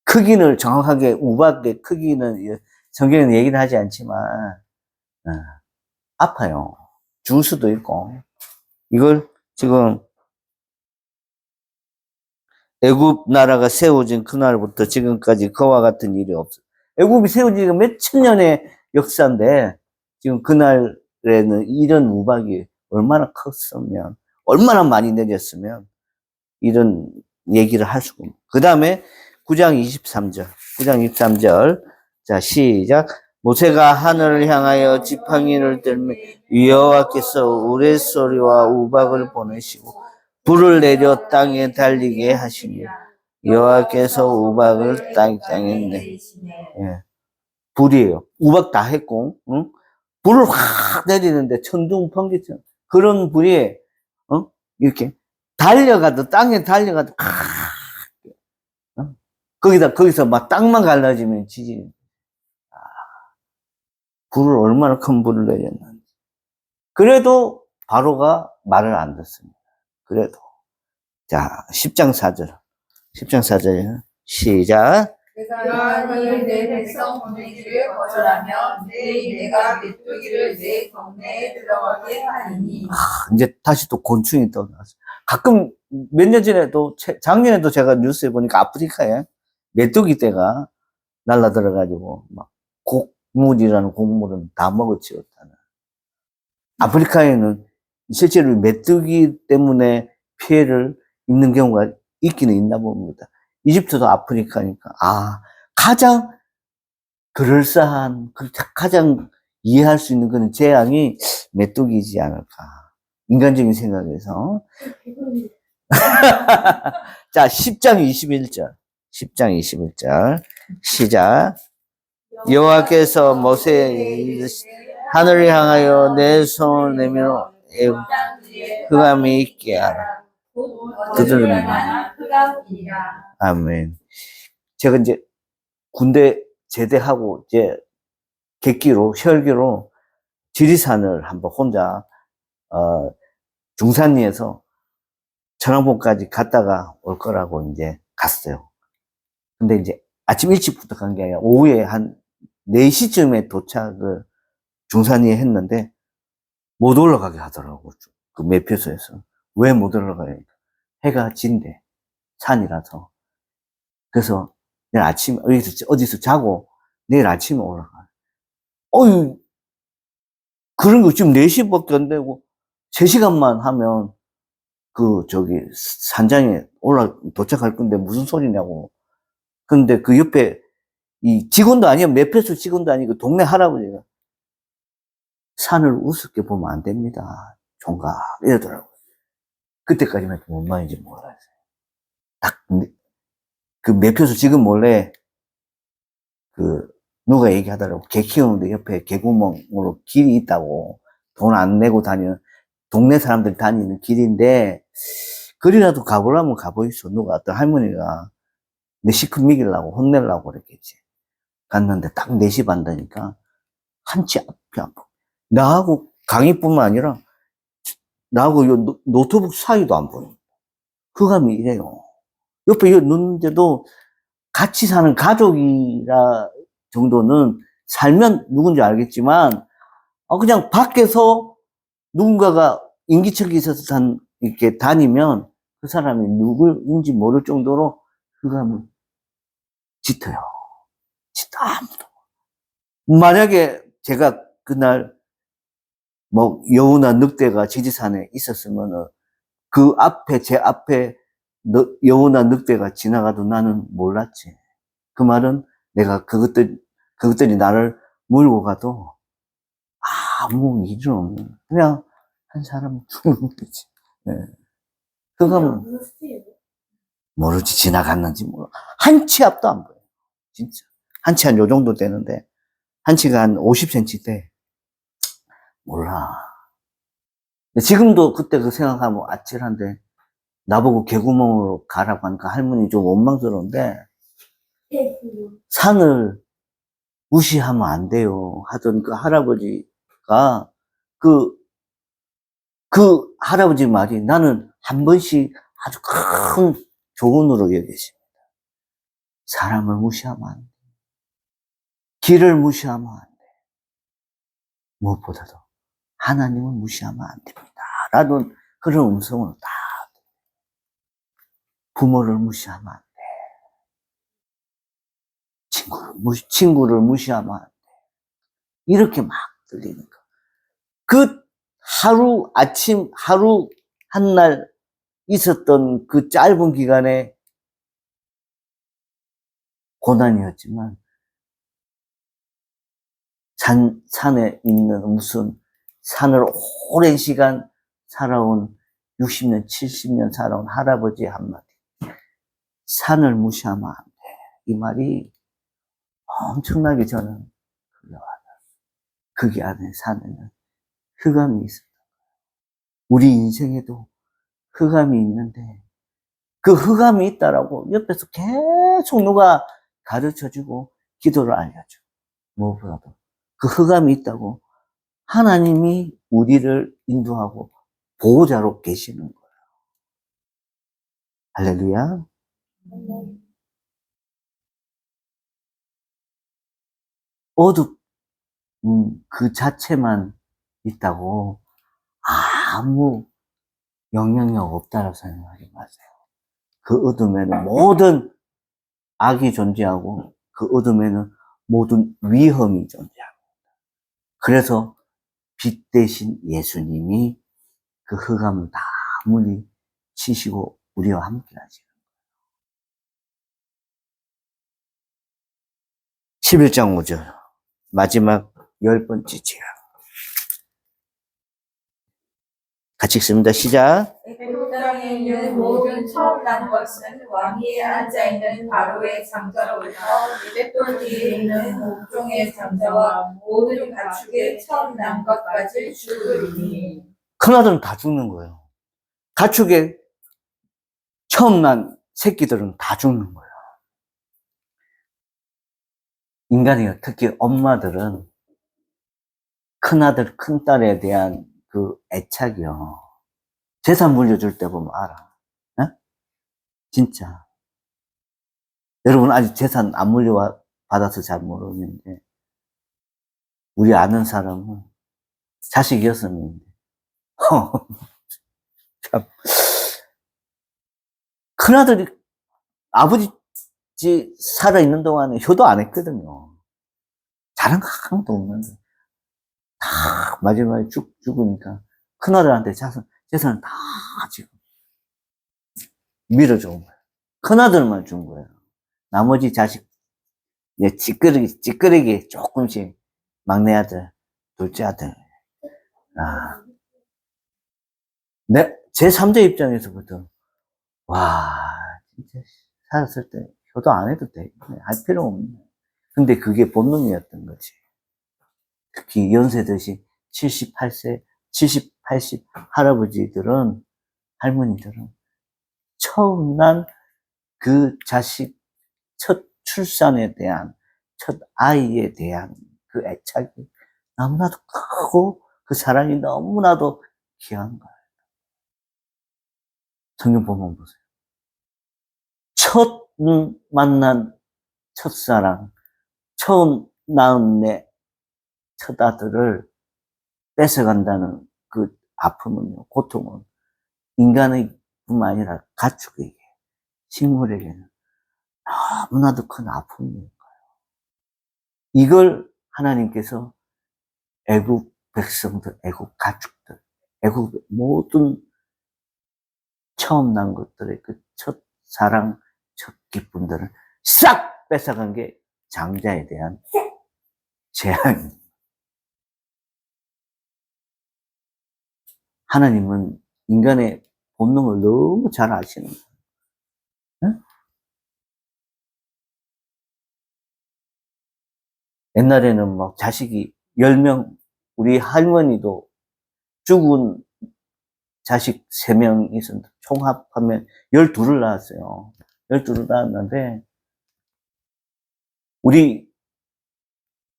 크기는 정확하게 우박의 크기는 성경에는 얘기는 하지 않지만 아파요. 죽을 수도 있고 이걸 지금 애굽 나라가 세워진 그날부터 지금까지 그와 같은 일이 없어. 애굽이 세워진 지가 몇천 년의 역사인데 지금 그날에는 이런 우박이 얼마나 컸으면 얼마나 많이 내렸으면 이런 얘기를 할 수가 없고. 그 다음에 9장 23절. 자, 시작. 모세가 하늘을 향하여 지팡이를 들며 여호와께서 우레소리와 우박을 보내시고 불을 내려 땅에 달리게 하시며 여호와께서 우박을 땅에 예. 불이에요. 우박 다 했고, 응? 불을 확 내리는데 천둥 번개처럼 그런 불이 이렇게 달려가도 땅에 달려가도 거기서 막 땅만 갈라지면 지지. 불을 얼마나 큰 불을 내렸는지. 그래도 바로가 말을 안 듣습니다. 그래도 자 10장 4절 10장 4절 시작. 내가 너희를 내 백성 보내기를 거절하면 내일 내가 메뚜기를 내 경내에 들어가게 하리니. 이제 다시 또 곤충이 떠나서 가끔 몇 년 전에도 작년에도 제가 뉴스에 보니까 아프리카에 메뚜기 떼가 날라들어가지고 막 곡물이라는 곡물은 다 먹어치웠다는. 아프리카에는 실제로 메뚜기 때문에 피해를 입는 경우가 있기는 있나 봅니다. 이집트도 아프리카니까 가장 그럴싸한 가장 이해할 수 있는 그런 재앙이 메뚜기지 않을까. 인간적인 생각에서. 자, 10장 21절. 10장 21절. 시작. 여호와께서 모세에게 이르시되 하늘을 향하여 내 손을 내밀어 흑암이 있게 하라. 그들은 아멘. 제가 이제 군대 제대하고 이제 혈기로 지리산을 한번 혼자 중산리에서 천왕봉까지 갔다가 올 거라고 이제 갔어요. 근데 이제 아침 일찍부터 간 게 아니라 오후에 한 4시쯤에 도착을 중산리에 했는데 못 올라가게 하더라고. 그 매표소에서. 왜 못 올라가요? 해가 진대. 산이라서. 그래서 내일 아침에 어디서 자고 내일 아침에 올라가. 그런 거 지금 4시밖에 안 되고 3시간만 하면 산장에 도착할 건데 무슨 소리냐고. 근데 그 옆에 이 직원도 아니야. 매표소 직원도 아니고 동네 할아버지가 산을 우습게 보면 안 됩니다. 총각 이러더라고요. 그때까지만 해도 뭔 말인지 몰랐어요. 딱 그 매표소 직원 몰래 누가 얘기하더라고. 개 키우는데 옆에 개구멍으로 길이 있다고. 돈 안 내고 다니는 동네 사람들 다니는 길인데 그리라도 가보려면 가보이소. 누가 어떤 할머니가 내 시큰 미기려고 혼내려고 그랬겠지. 갔는데 딱 4시 반 되니까 한치 앞이 안 보여. 나하고 강의뿐만 아니라 나하고 요 노트북 사이도 안 보여. 그감이 이래요. 옆에 누는데도 같이 사는 가족이라 정도는 살면 누군지 알겠지만 그냥 밖에서 누군가가 인기척이 있어서 이렇게 다니면 그 사람이 누구인지 모를 정도로 그감을 짙어요. 짙어. 아무도. 만약에 제가 그날 여우나 늑대가 지지산에 있었으면은 제 앞에 여우나 늑대가 지나가도 나는 몰랐지. 그 말은 내가 그것들이 나를 몰고 가도 아무 일은 없는, 그냥 한 사람 죽는 거지. 네. 그건 모르지, 지나갔는지 몰라. 한 치 앞도 안 보여. 진짜. 한 치 한 요 정도 되는데, 한 치가 한 50cm 돼. 몰라. 지금도 그때 그 생각하면 아찔한데, 나보고 개구멍으로 가라고 하니까 할머니 좀 원망스러운데, 산을 무시하면 안 돼요. 하던 그 할아버지가, 그 할아버지 말이 나는 한 번씩 아주 큰 교훈으로 여겨집니다. 사람을 무시하면 안 돼. 길을 무시하면 안 돼. 무엇보다도 하나님을 무시하면 안 됩니다. 라는 그런 음성을 다 부모를 무시하면 안 돼. 친구를 무시하면 안 돼. 이렇게 막 들리는 거. 하루 한 날 있었던 그 짧은 기간에 고난이었지만, 산에 있는 산을 오랜 시간 살아온 60년, 70년 살아온 할아버지 한마디. 산을 무시하면 안 돼. 이 말이 엄청나게 저는 끌려와요. 거기 안에 산에는 흑암이 있어요. 우리 인생에도 흑암이 있는데 그 흑암이 있다라고 옆에서 계속 누가 가르쳐주고 기도를 알려줘. 무엇보다도 그 흑암이 있다고 하나님이 우리를 인도하고 보호자로 계시는 거예요. 할렐루야. 어둡 그 자체만 있다고 아무 영향력 없다라고 생각하지 마세요. 그 어둠에는 모든 악이 존재하고 그 어둠에는 모든 위험이 존재합니다. 그래서 빛 대신 예수님이 그 흑암을 다 물리치시고 우리와 함께 하시는 거예요. 11장 5절 마지막 10번째 제약. 같이 읽습니다. 시작. 그 땅에 있는 모든 처음 난 것은 왕위에 앉아있는 바로의 장자로부터 맷돌 뒤에 있는 옥종의 장자와 모든 가축의 처음 난 것까지 죽으리니. 큰아들은 다 죽는 거예요. 가축의 처음 난 새끼들은 다 죽는 거예요. 인간이요. 특히 엄마들은 큰아들, 큰딸에 대한 그 애착이요. 재산 물려줄 때 보면 알아. 네? 진짜. 여러분 아직 재산 안 물려받아서 잘 모르는데 우리 아는 사람은 자식이 6명인데 참. 큰아들이 아버지 살아있는 동안에 효도 안 했거든요. 잘한 거 하나도 없는데 다 마지막에 죽으니까 큰아들한테 재산을 다 지금 밀어준 거예요. 큰아들만 준 거예요. 나머지 자식, 이제 찌끄리기 조금씩 막내 아들, 둘째 아들. 제 3자 입장에서부터, 와, 진짜, 살았을 때 효도 안 해도 돼. 할 필요 없네. 근데 그게 본능이었던 거지. 특히 연세 드신 78세, 70, 80 할아버지들은, 할머니들은 처음 난 그 자식 첫 출산에 대한, 첫 아이에 대한 그 애착이 너무나도 크고 그 사랑이 너무나도 귀한 거예요. 성경 보면 보세요. 첫 만난 첫사랑, 처음 낳은 내 첫 아들을 뺏어간다는 그 아픔은요, 고통은 인간의 뿐만 아니라 가축에게, 식물에게는 너무나도 큰 아픔이에요. 이걸 하나님께서 애국 백성들, 애국 가축들, 애국 모든 처음 난 것들의 그 첫 사랑, 첫 기쁨들을 싹 뺏어간 게 장자에 대한 재앙입니다. 하나님은 인간의 본능을 너무 잘 아시는 거예요. 응? 옛날에는 막 자식이 10명, 우리 할머니도 죽은 자식 3명 있었는데, 총합하면 12를 낳았어요. 12를 낳았는데, 우리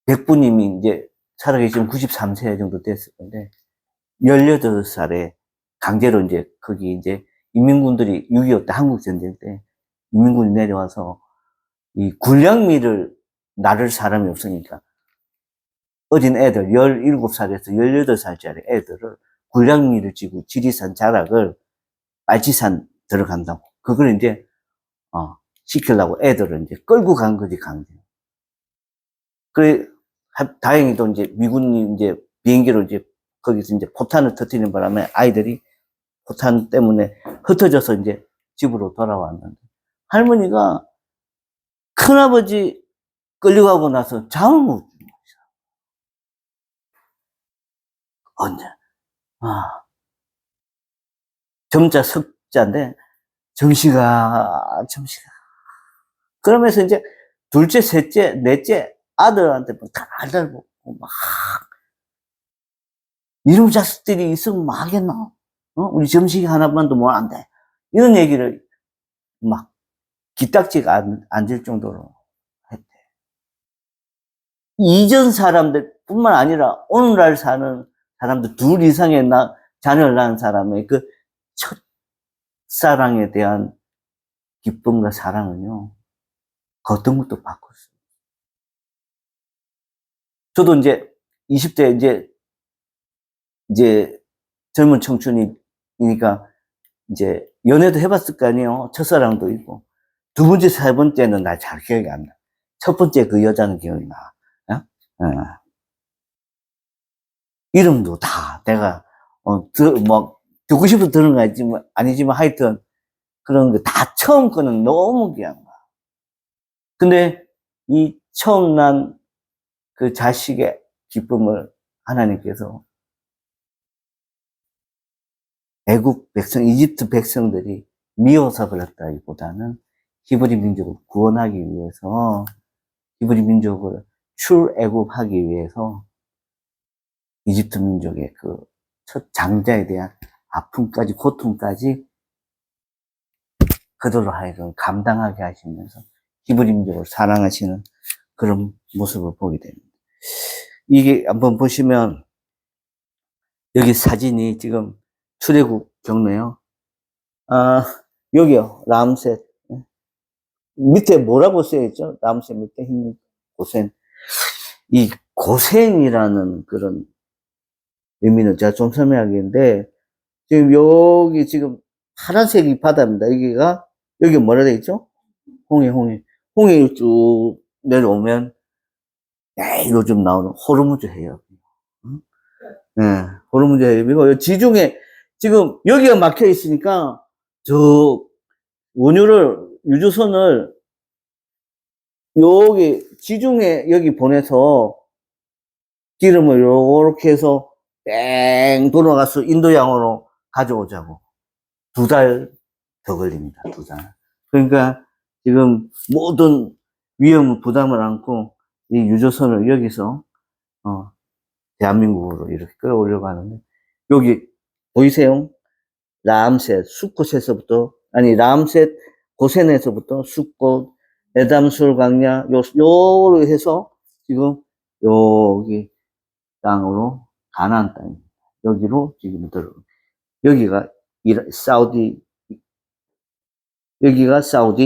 백부님이 이제 살아계시면 93세 정도 됐을 건데, 18살에 강제로 이제 거기 이제 인민군들이 6.25 때 한국전쟁 때 인민군이 내려와서 이 군량미를 나를 사람이 없으니까 어린 애들 17살에서 18살짜리 애들을 군량미를 쥐고 지리산 자락을 빨치산 들어간다고 그걸 이제 시키려고 애들을 이제 끌고 간 거지 강제. 그래 다행히도 이제 미군이 이제 비행기로 이제 거기서 이제 포탄을 터뜨리는 바람에 아이들이 포탄 때문에 흩어져서 이제 집으로 돌아왔는데 할머니가 큰아버지 끌려가고 나서 잠을 못 주는 거죠. 언제? 점자 석자인데 정시가. 그러면서 이제 둘째, 셋째, 넷째 아들한테 달달 먹고 막 이런 자식들이 있으면 뭐 하겠나? 우리 점식이 하나만도 뭐 안 돼. 이런 얘기를 막 기딱지가 앉을 정도로 했대. 이전 사람들 뿐만 아니라 오늘날 사는 사람들 둘 이상의 자녀를 낳은 사람의 그 첫사랑에 대한 기쁨과 사랑은요, 그 어떤 것도 바꿨어요. 저도 이제 20대 이제 젊은 청춘이니까 이제 연애도 해봤을 거 아니에요. 첫사랑도 있고. 두 번째, 세 번째는 나 잘 기억이 안 나. 첫 번째 그 여자는 기억이 나. 이름도 다 내가 듣고 싶어서 들은 거 아니지만 하여튼 그런 거 다 처음 거는 너무 귀한 거야. 근데 이 처음 난 그 자식의 기쁨을 하나님께서 애국 백성, 이집트 백성들이 미워서 그랬다기보다는 히브리 민족을 구원하기 위해서, 히브리 민족을 출애굽하기 위해서 이집트 민족의 그 첫 장자에 대한 아픔까지, 고통까지 그들로 하여금 감당하게 하시면서 히브리 민족을 사랑하시는 그런 모습을 보게 됩니다. 이게 한번 보시면 여기 사진이 지금 출애굽 경로요. 여기요. 람셋. 밑에 뭐라고 써있죠? 람셋 밑에 흰 고센. 이 고센이라는 그런 의미는 제가 좀 설명하겠는데, 지금 여기 지금 파란색이 바다입니다. 여기 뭐라 되어 있죠? 홍해. 홍해 쭉 내려오면, 요즘 나오는 호르무즈 해협. 네, 호르무즈 해협이고, 지중해, 지금 여기가 막혀 있으니까, 유조선을 여기 지중해 여기 보내서 기름을 요렇게 해서 뺑 돌아가서 인도양으로 가져오자고. 2달 더 걸립니다. 2달. 그러니까 지금 모든 위험 부담을 안고 이 유조선을 여기서 대한민국으로 이렇게 끌어오려고 하는데, 여기 보이세요? 라암셋, 수컷에서부터, 아니 라암셋 고센에서부터 수꽃, 에담술 강야, 요로 해서 지금 여기 땅으로 가나안 땅입니다. 여기로 지금 여기가 사우디,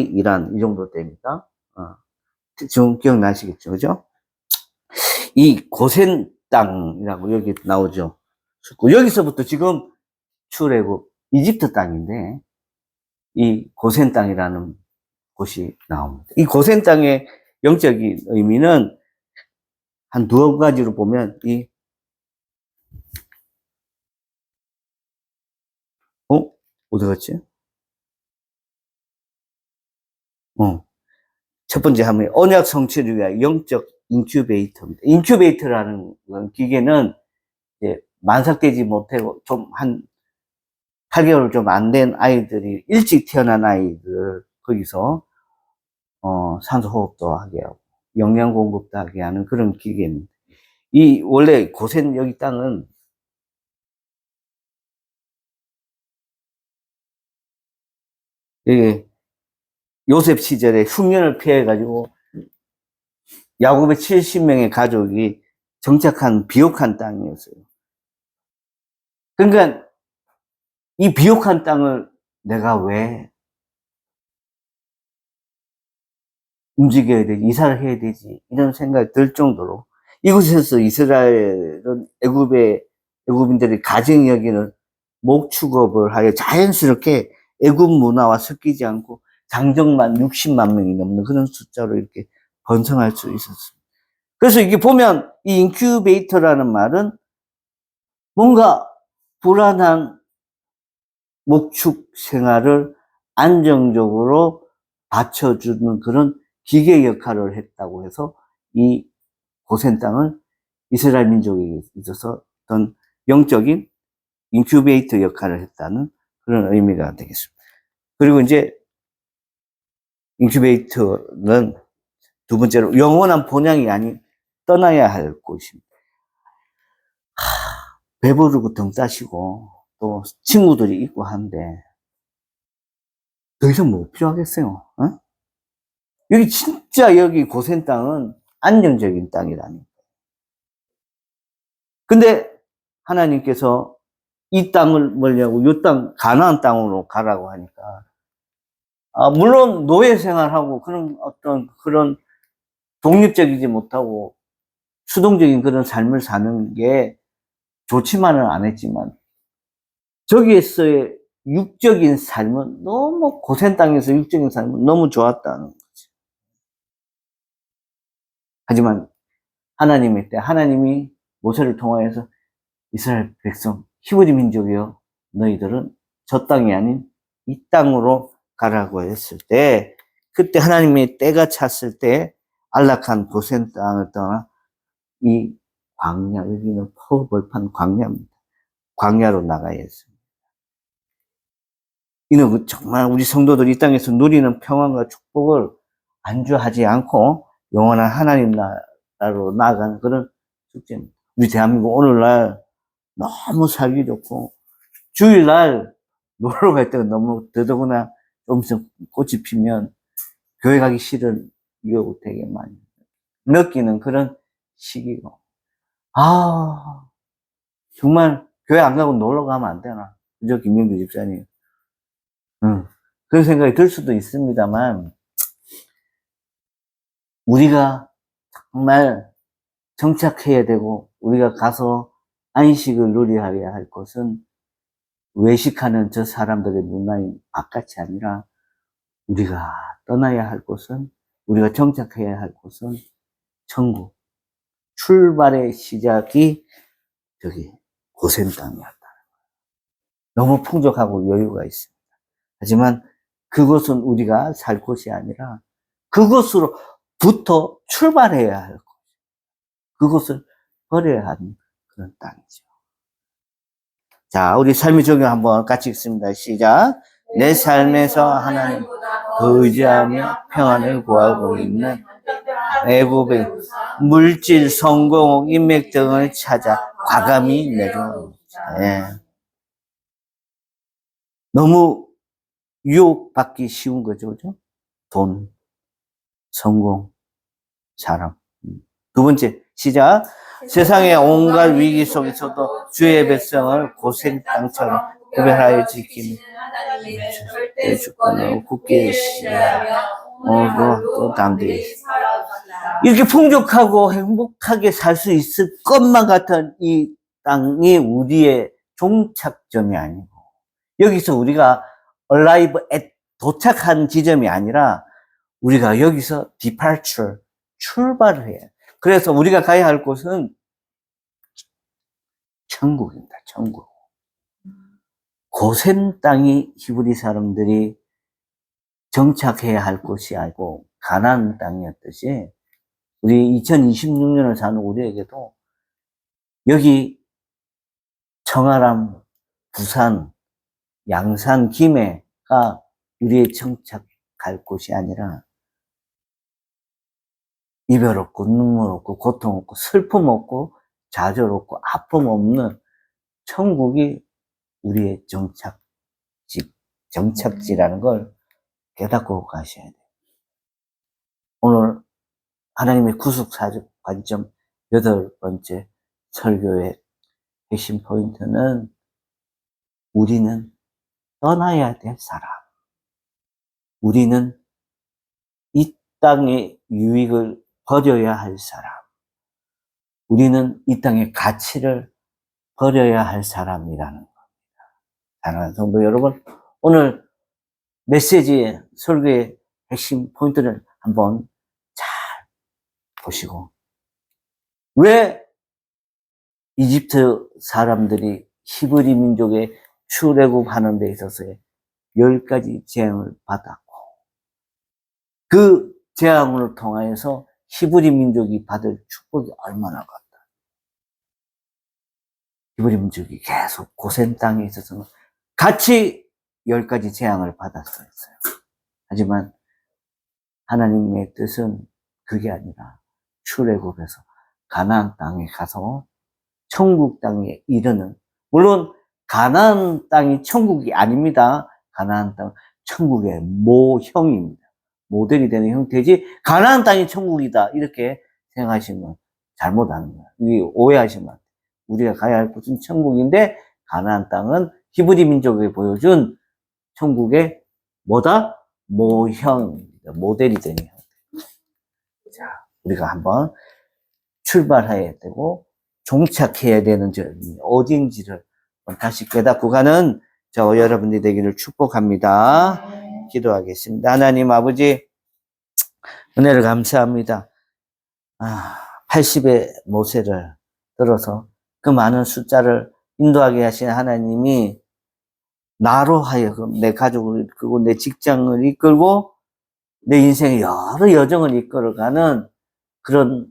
이란 이 정도 됩니다. 지금 기억나시겠죠, 그죠? 이 고센 땅이라고 여기 나오죠. 여기서부터 지금 출애굽 이집트 땅인데 이 고센 땅이라는 곳이 나옵니다. 이 고센 땅의 영적인 의미는 한 2가지로 보면 어디 갔지? 첫 번째 하면 언약 성취를 위한 영적 인큐베이터입니다. 인큐베이터라는 기계는 이제 만삭되지 못하고 좀 한 8개월 좀 안 된 아이들이, 일찍 태어난 아이들 거기서 산소 호흡도 하게 하고 영양 공급도 하게 하는 그런 기계입니다. 이 원래 고센 여기 땅은 요셉 시절에 흉년을 피해 가지고 야곱의 70명의 가족이 정착한 비옥한 땅이었어요. 그러니까 이 비옥한 땅을 내가 왜 움직여야 되지, 이사를 해야 되지, 이런 생각이 들 정도로 이곳에서 이스라엘은 애굽인들이 가정 여기는 목축업을 하여 자연스럽게 애굽 문화와 섞이지 않고 장정만 60만 명이 넘는 그런 숫자로 이렇게 번성할 수 있었습니다. 그래서 이게 보면 이 인큐베이터라는 말은 뭔가 불안한 목축 생활을 안정적으로 받쳐주는 그런 기계 역할을 했다고 해서 이 고센 땅을 이스라엘 민족에게 있어서 어떤 영적인 인큐베이터 역할을 했다는 그런 의미가 되겠습니다. 그리고 이제 인큐베이터는 2번째로 영원한 본향이 아닌 떠나야 할 곳입니다. 배부르고 등 따시고 또 친구들이 있고 한데 더 이상 못 필요하겠어요. 여기 진짜 여기 고센 땅은 안정적인 땅이라니. 근데 하나님께서 이 땅을 멀리하고 이 땅 가나안 땅으로 가라고 하니까 물론 노예 생활하고 그런 독립적이지 못하고 수동적인 그런 삶을 사는 게 좋지만은 않았지만 저기에서의 육적인 삶은 너무 고센 땅에서 육적인 삶은 너무 좋았다는 거죠. 하지만 하나님이 모세를 통하여서 이스라엘 백성 히브리 민족이여 너희들은 저 땅이 아닌 이 땅으로 가라고 했을 때 그때 하나님이 때가 찼을 때 안락한 고센 땅을 떠나 이 광야, 여기는 포벌판 광야입니다. 광야로 나가야 했습니다. 이는 정말 우리 성도들이 이 땅에서 누리는 평안과 축복을 안주하지 않고 영원한 하나님 나라로 나아가는 그런 축제입니다. 우리 대한민국 오늘날 너무 살기 좋고 주일날 놀러 갈 때가 너무 더더구나 좀 꽃이 피면 교회 가기 싫은 이유가 되게 많이 느끼는 그런 시기고 정말 교회 안 가고 놀러 가면 안 되나, 그죠? 김명주 집사님. 그런 생각이 들 수도 있습니다만 우리가 정말 정착해야 되고 우리가 가서 안식을 누려야 할 것은 외식하는 저 사람들의 문화인 바깥이 아니라 우리가 떠나야 할 곳은, 우리가 정착해야 할 곳은 천국, 출발의 시작이 저기 고센 땅이었다. 너무 풍족하고 여유가 있습니다. 하지만 그것은 우리가 살 곳이 아니라 그것으로부터 출발해야 할 것. 그것을 버려야 하는 그런 땅이죠. 자, 우리 삶의 적용 한번 같이 읽습니다. 시작. 내 삶에서 하나님 더 의지하며 평안을 구하고 있는 애굽의 물질, 성공, 인맥 등을 찾아 과감히 내려놓자. 예. 너무 유혹받기 쉬운 거죠, 그죠? 돈, 성공, 사람. 두 번째, 시작. 세상의 온갖 위기 속에서도 주의 백성을 고생 땅처럼 구별하여 지키며 절대 주권을 굳게 시하며 오늘도 또 담대히 이렇게 풍족하고 행복하게 살 수 있을 것만 같은 이 땅이 우리의 종착점이 아니고 여기서 우리가 arrive at 도착한 지점이 아니라 우리가 여기서 departure 출발을 해요. 그래서 우리가 가야 할 곳은 천국입니다. 천국. 고센 땅이 히브리 사람들이 정착해야 할 곳이 아니고 가나안 땅이었듯이 우리 2026년을 사는 우리에게도 여기 청아람, 부산, 양산, 김해가 우리의 정착할 곳이 아니라 이별 없고 눈물 없고 고통 없고 슬픔 없고 좌절 없고 아픔 없는 천국이 우리의 정착지라는 걸 깨닫고 가셔야 돼요. 오늘 하나님의 구속 관점 8번째 설교의 핵심 포인트는 우리는 떠나야 될 사람. 우리는 이 땅의 유익을 버려야 할 사람. 우리는 이 땅의 가치를 버려야 할 사람이라는 겁니다. 사랑하는 성도 여러분, 오늘 메시지의 설교의 핵심 포인트를 한번 잘 보시고 왜 이집트 사람들이 히브리 민족의 출애굽하는 데 있어서의 10가지 재앙을 받았고 그 재앙을 통하여서 히브리 민족이 받을 축복이 얼마나 같다. 히브리 민족이 계속 고센 땅에 있어서는 같이 10가지 재앙을 받았어요. 하지만 하나님의 뜻은 그게 아니라 출애굽해서 가나안 땅에 가서 천국 땅에 이르는, 물론 가나안 땅이 천국이 아닙니다. 가나안 땅은 천국의 모형입니다. 모델이 되는 형태지 가나안 땅이 천국이다 이렇게 생각하시면 잘못하는 거예요. 오해하시면 안 돼요. 우리가 가야 할 곳은 천국인데 가나안 땅은 히브리 민족이 보여준 천국의 뭐다? 모형입니다. 모델이 되는 형태. 자, 우리가 한번 출발해야 되고 종착해야 되는 점이 어딘지를 다시 깨닫고 가는 저와 여러분들이 되기를 축복합니다. 기도하겠습니다. 하나님 아버지, 은혜를 감사합니다. 80의 모세를 들어서 그 많은 숫자를 인도하게 하신 하나님이 나로 하여금 내 가족을 이끌고 내 직장을 이끌고 내 인생의 여러 여정을 이끌어가는 그런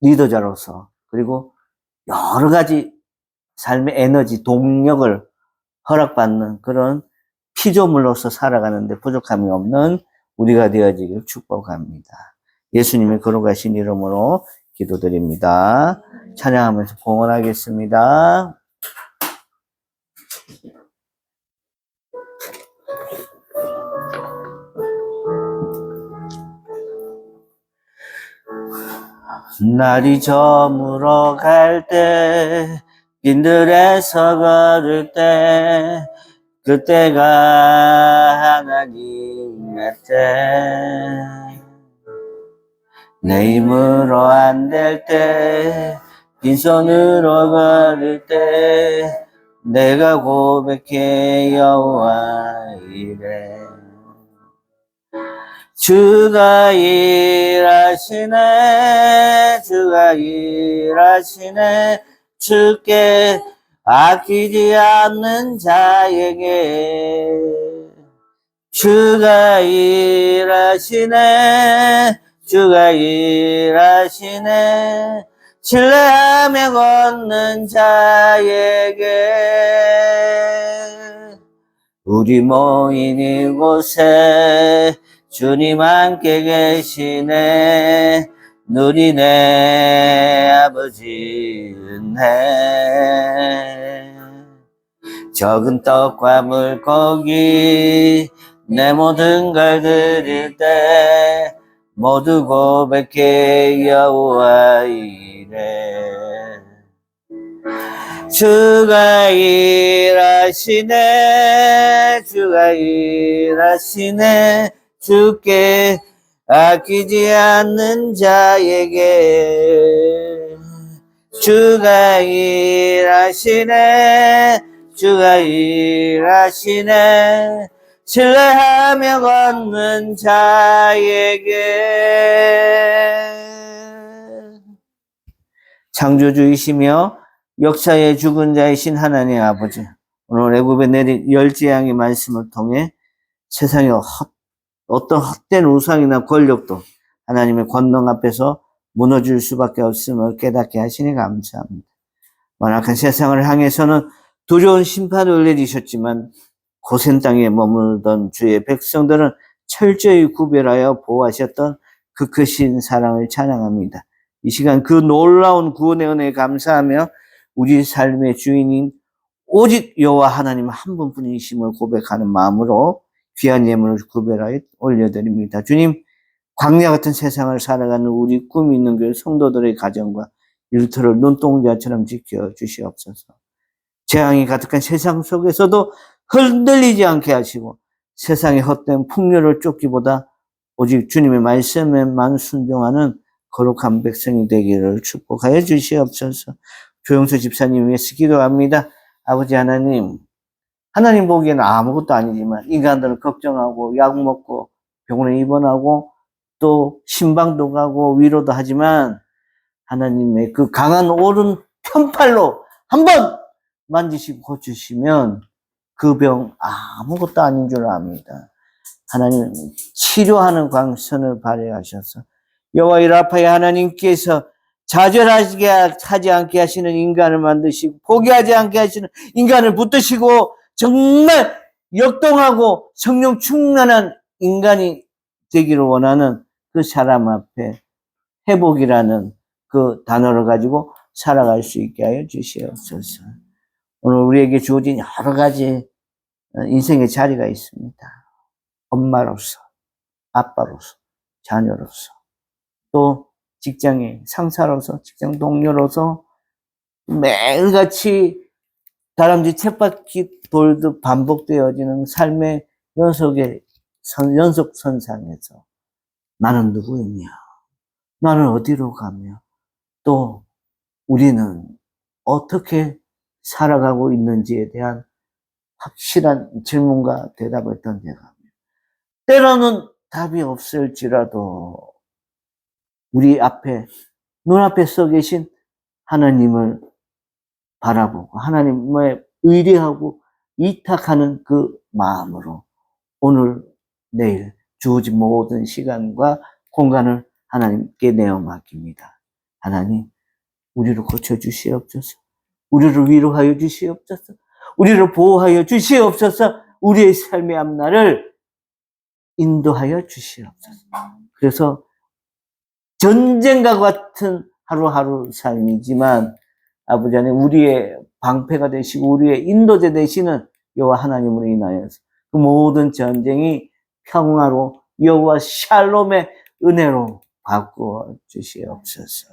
리더자로서 그리고 여러 가지 삶의 에너지, 동력을 허락받는 그런 피조물로서 살아가는데 부족함이 없는 우리가 되어지길 축복합니다. 예수님의 거룩하신 이름으로 기도드립니다. 찬양하면서 봉헌하겠습니다. 날이 저물어 갈 때, 빈들에서 걸을 때, 그때가 하나님의 때. 내 힘으로 안 될 때, 빈손으로 걸을 때, 내가 고백해 여호와 이래. 주가 일하시네, 주가 일하시네, 주께 아끼지 않는 자에게 주가 일하시네 주가 일하시네 신뢰하며 걷는 자에게 우리 모인 이곳에 주님 함께 계시네 누리네 아버지 은혜 적은 떡과 물고기 내 모든 걸 드릴 때 모두 고백해 여호와 이래 주가 일하시네 주가 일하시네 주께 아끼지 않는 자에게 주가 일하시네 주가 일하시네 신뢰하며 걷는 자에게 창조주이시며 역사의 죽은 자이신 하나님 아버지 오늘 애굽에 내린 열 재앙의 말씀을 통해 세상의 어떤 헛된 우상이나 권력도 하나님의 권능 앞에서 무너질 수밖에 없음을 깨닫게 하시니 감사합니다. 완악한 세상을 향해서는 두려운 심판을 내리셨지만 고센 땅에 머물던 주의 백성들은 철저히 구별하여 보호하셨던 그 크신 사랑을 찬양합니다. 이 시간 그 놀라운 구원의 은혜에 감사하며 우리 삶의 주인인 오직 여호와 하나님 한 분뿐이심을 고백하는 마음으로 귀한 예물을 구별하여 올려드립니다. 주님, 광야 같은 세상을 살아가는 우리 꿈 있는 교회 성도들의 가정과 일터를 눈동자처럼 지켜주시옵소서. 재앙이 가득한 세상 속에서도 흔들리지 않게 하시고 세상의 헛된 풍요를 쫓기보다 오직 주님의 말씀에만 순종하는 거룩한 백성이 되기를 축복하여 주시옵소서. 조영수 집사님 위해서 기도합니다. 아버지 하나님, 하나님 보기에는 아무것도 아니지만 인간들을 걱정하고 약 먹고 병원에 입원하고 또 신방도 가고 위로도 하지만 하나님의 그 강한 오른 편팔로 한번 만지시고 고치시면 그 병 아무것도 아닌 줄 압니다. 하나님 치료하는 광선을 발휘하셔서 여호와 라파의 하나님께서 좌절하지 않게 하시는 인간을 만드시고 포기하지 않게 하시는 인간을 붙드시고 정말 역동하고 성령 충만한 인간이 되기를 원하는 그 사람 앞에 회복이라는 그 단어를 가지고 살아갈 수 있게 하여 주시옵소서. 오늘 우리에게 주어진 여러 가지 인생의 자리가 있습니다. 엄마로서, 아빠로서, 자녀로서, 또 직장의 상사로서, 직장 동료로서 매일같이 다람쥐 쳇바퀴 돌듯 반복되어지는 삶의 연속선상에서 나는 누구이냐? 나는 어디로 가며 또 우리는 어떻게 살아가고 있는지에 대한 확실한 질문과 대답을 던져갑니다. 때로는 답이 없을지라도 우리 앞에 눈앞에 서 계신 하나님을 바라보고 하나님의 의뢰하고 이탁하는 그 마음으로 오늘 내일 주어진 모든 시간과 공간을 하나님께 내어 맡깁니다. 하나님, 우리를 고쳐주시옵소서. 우리를 위로하여 주시옵소서. 우리를 보호하여 주시옵소서. 우리의 삶의 앞날을 인도하여 주시옵소서. 그래서 전쟁과 같은 하루하루 삶이지만 아버지 하나님 우리의 방패가 되시고 우리의 인도자 되시는 여호와 하나님으로 인하여서 그 모든 전쟁이 평화로 여호와 샬롬의 은혜로 바꾸어 주시옵소서.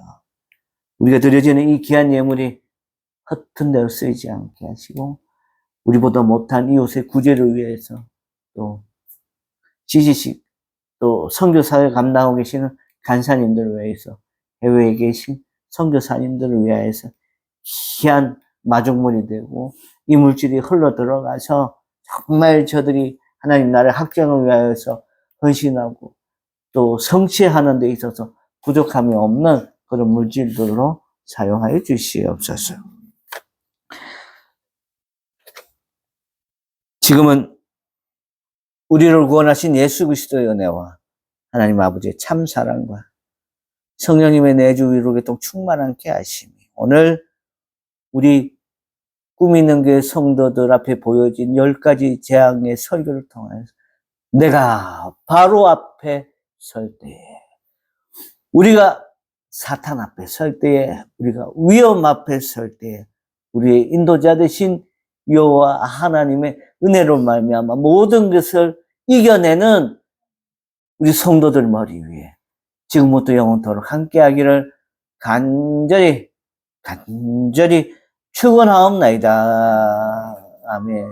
우리가 드려지는 이 귀한 예물이 허튼 데로 쓰이지 않게 하시고 우리보다 못한 이웃의 구제를 위해서 또 지지식 또 선교사를 감당하고 계시는 간사님들을 위해서 해외에 계신 선교사님들을 위하여서 귀한 마중물이 되고 이 물질이 흘러 들어가서 정말 저들이 하나님 나라의 확장을 위하여서 헌신하고 또 성취하는 데 있어서 부족함이 없는 그런 물질들로 사용하여 주시옵소서. 지금은 우리를 구원하신 예수 그리스도의 은혜와 하나님 아버지의 참 사랑과 성령님의 내주 위로 교통 충만하게 하심이 오늘 우리 꿈 있는 교회 성도들 앞에 보여진 10가지 재앙의 설교를 통해서 내가 바로 앞에 설 때에 우리가 사탄 앞에 설 때에 우리가 위험 앞에 설 때에 우리의 인도자 되신 여호와 하나님의 은혜로 말미암아 모든 것을 이겨내는 우리 성도들 머리 위에 지금부터 영원토록 함께하기를 간절히 축원하옵나이다. 아멘.